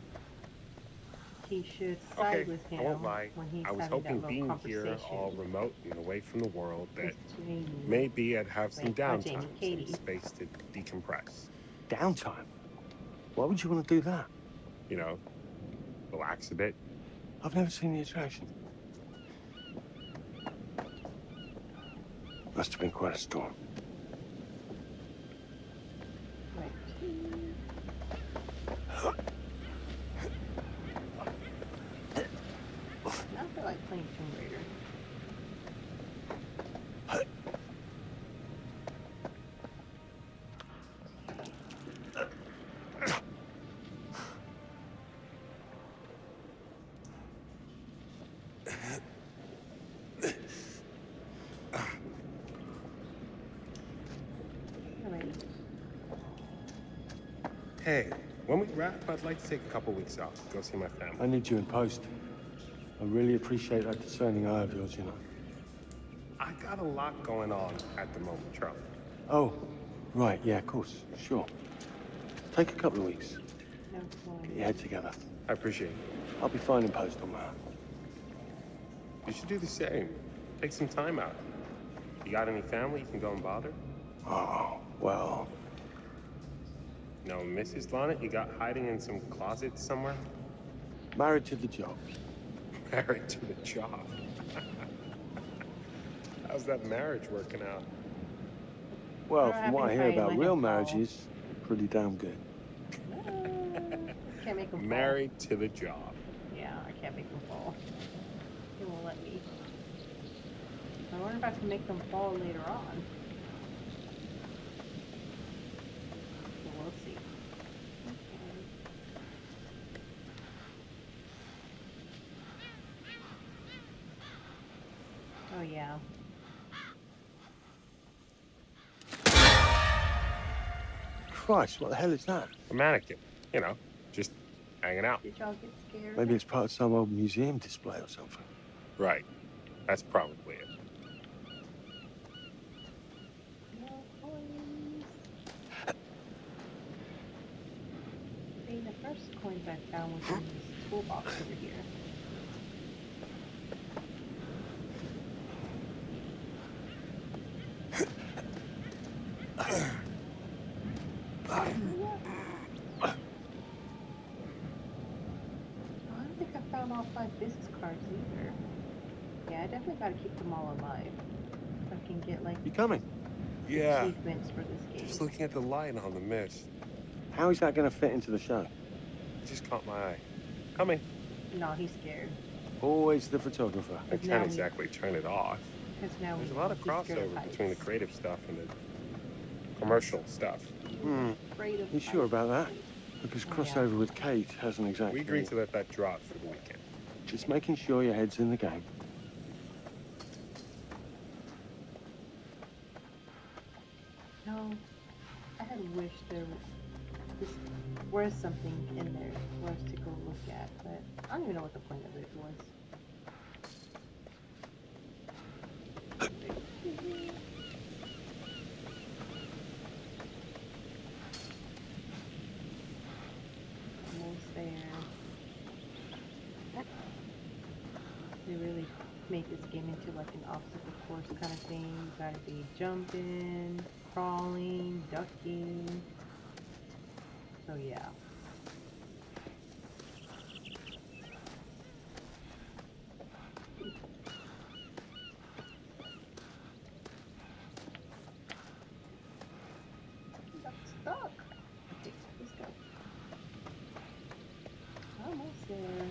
he should side Okay, with him I won't lie. when he's I was having hoping that being little here conversation. all remote and away from the world that Jamie. maybe I'd have some Wait, not Jamie, downtime, Katie. some space to decompress. Downtime? Why would you want to do that? You know, relax a bit. I've never seen the attraction. Must have been quite a storm. Right. I feel like playing Tomb Raider. Hey, when we wrap, I'd like to take a couple weeks off, go see my family. I need you in post. I really appreciate that discerning eye of yours, you know. I got a lot going on at the moment, Charlie. Oh, right, yeah, of course, sure. Take a couple of weeks. Get your head together. I appreciate it. I'll be fine in post on that. You should do the same. Take some time out. You got any family you can go and bother? Oh, well. No, Mrs. Lonnet, you got hiding in some closet somewhere? Married to the job. Married to the job. How's that marriage working out? Well, from what I hear about real marriages, pretty damn good. Can't make them fall. Married to the job. Yeah, I can't make them fall. It won't let me. I wonder if I can make them fall later on. So we'll see. Okay. Oh yeah. Christ, what the hell is that? A mannequin. You know, just hanging out. Did y'all get scared? Maybe it's part of some old museum display or something. Right. That's probably it. No coins. See, the first coins I found was in this toolbox over here. I don't think I found all 5 business cards either. Yeah, I definitely gotta keep them all alive. If I can get like You coming? Yeah. achievements for this game. Just looking at the light on the mist. How is that going to fit into the show? It just caught my eye. Coming. No, he's scared. Always the photographer. I can't exactly turn it off. Because now There's a lot of he's scared of crossover heights. between the creative stuff and the commercial stuff. Afraid of You sure heights. about that? Because crossover with Kate hasn't exactly... We agreed to let that drop for the weekend. Just making sure your head's in the game. No, I had wished there was something in there for us to go look at, but I don't even know what the point of it was. Almost there. They really make this game into like an obstacle course kind of thing. You gotta be jumping, crawling, ducking. So yeah. Got stuck. Okay, let's go. Almost there.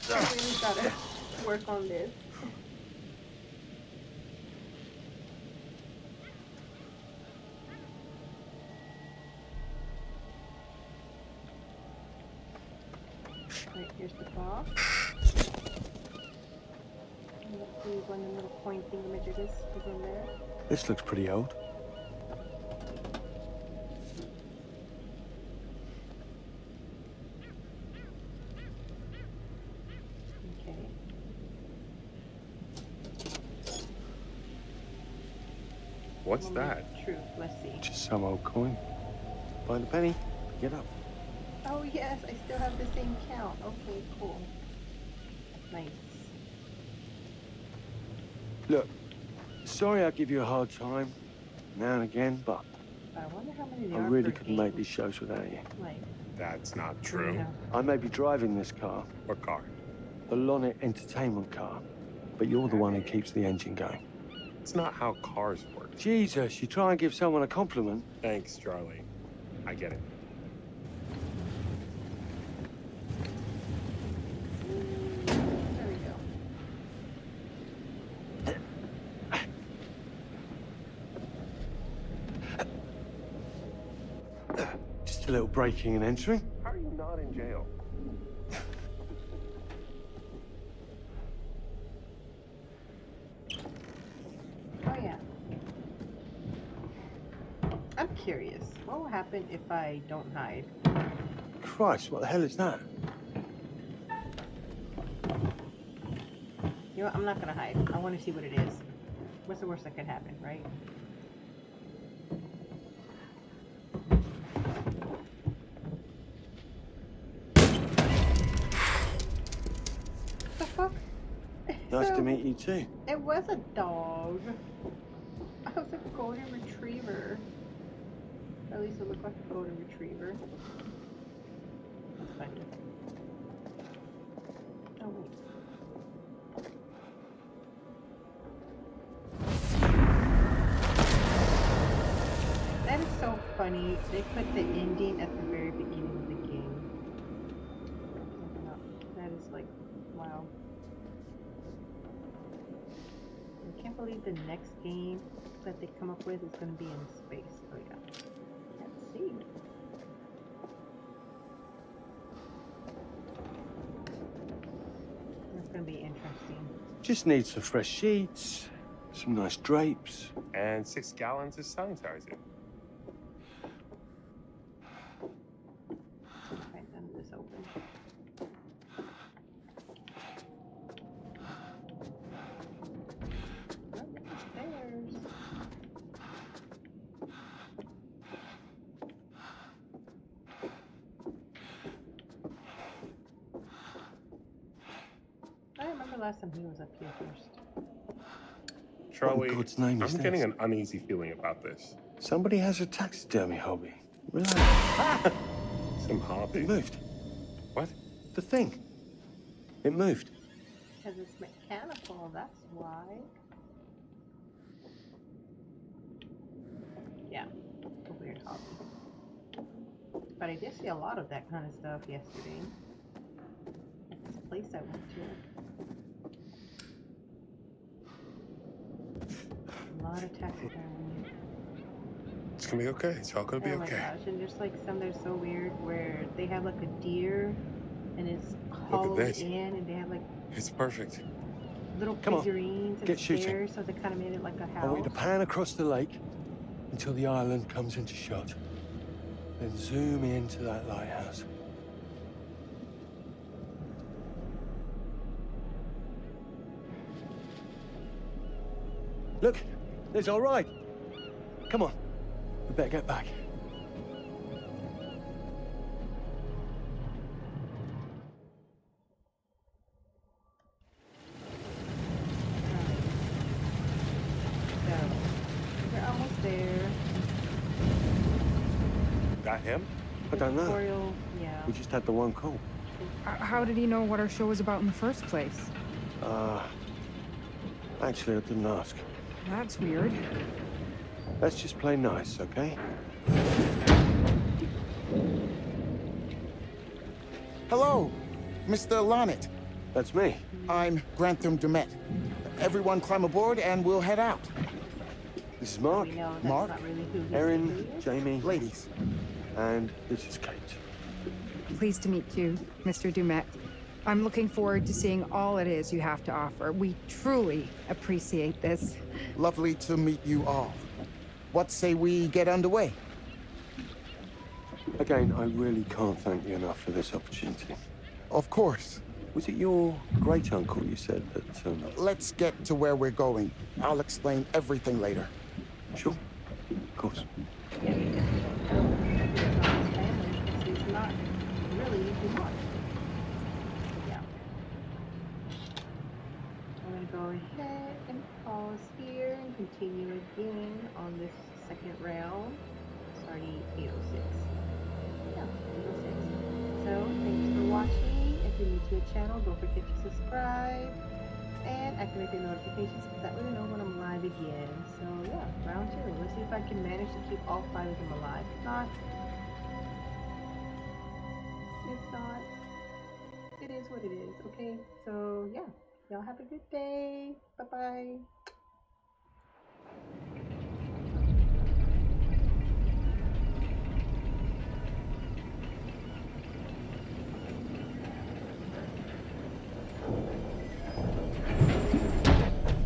Really gotta work on this. Right, here's the box. And let's see when the little coin thingamajiggas is in there. This looks pretty old. Okay. What's Moment that? of Truth. Let's see. Just some old coin. Find a penny, get up. Oh yes, I still have the same count. Okay, cool. Nice. Look, sorry I give you a hard time now and again, but I wonder how many I there are really per couldn't game. make these shows without you. Like, That's not true. Yeah. I may be driving this car, What car? the Lonnet Entertainment car, but you're the one who keeps the engine going. It's not how cars work. Jesus, you try and give someone a compliment. Thanks, Charlie. I get it. there we go. Just a little breaking and entering. How are you not in jail? Oh yeah. curious. What will happen if I don't hide? Christ, what the hell is that? You know what? I'm not gonna hide. I want to see what it is. What's the worst that could happen, right? What the fuck? Nice to meet you too. It was a dog. I was a golden retriever. At least it looked like a golden retriever. Let's find it. Oh wait. That is so funny. They put the ending at the very beginning of the game. That is like, wow. I can't believe the next game that they come up with is going to be in space. Oh yeah. Let's see. That's going to be interesting. Just need some fresh sheets, some nice drapes. And 6 gallons of sanitizer. Right, none of this open. Stairs. I remember last time he was up here first. Charlie, What in God's name is I'm getting this? an uneasy feeling about this. Somebody has a taxidermy hobby. Relax. Some hobby. It moved. What? The thing. It moved. Because it's mechanical, that's why. Yeah, a weird hobby. But I did see a lot of that kind of stuff yesterday. At this place I went to. A lot of taxidermy. It's gonna be okay. It's all gonna be Oh my okay. gosh, and there's like some that are so weird where they have like a deer and it's Look at hollowed this. in and they have like It's perfect. little Come on, figurines and get shooting. stairs, so they kind of made it like a I want you house. to pan across the lake until the island comes into shot. Then zoom into that lighthouse. Look, there's all right. Come on, we better get back. So, we're almost there. That him? I don't know. Tutorial, yeah. We just had the one call. How did he know what our show was about in the first place? Actually, I didn't ask. That's weird. Let's just play nice, okay? Hello, Mr. Lonnet. That's me. I'm Grantham Dumet. Everyone climb aboard and we'll head out. This is Mark. We know that's Mark, not really who he Erin, is. Jamie, Ladies. and this is Kate. Pleased to meet you, Mr. Dumet. I'm looking forward to seeing all it is you have to offer. We truly appreciate this. Lovely to meet you all. What say we get underway? Again, I really can't thank you enough for this opportunity. Of course. Was it your great-uncle you said that, Let's get to where we're going. I'll explain everything later. Sure. Of course. Yeah, you definitely don't know his family because he's not really too much. Yeah. I'm gonna go ahead and pause here and continue again on this second round, starting 806. Yeah, 806. So, thanks for watching. If you're new to the channel, don't forget to subscribe and activate the notifications because that way you know when I'm live again. So yeah, round 2. Let's see if I can manage to keep all 5 of them alive. If not, it is what it is, okay? So yeah, y'all have a good day. Bye-bye.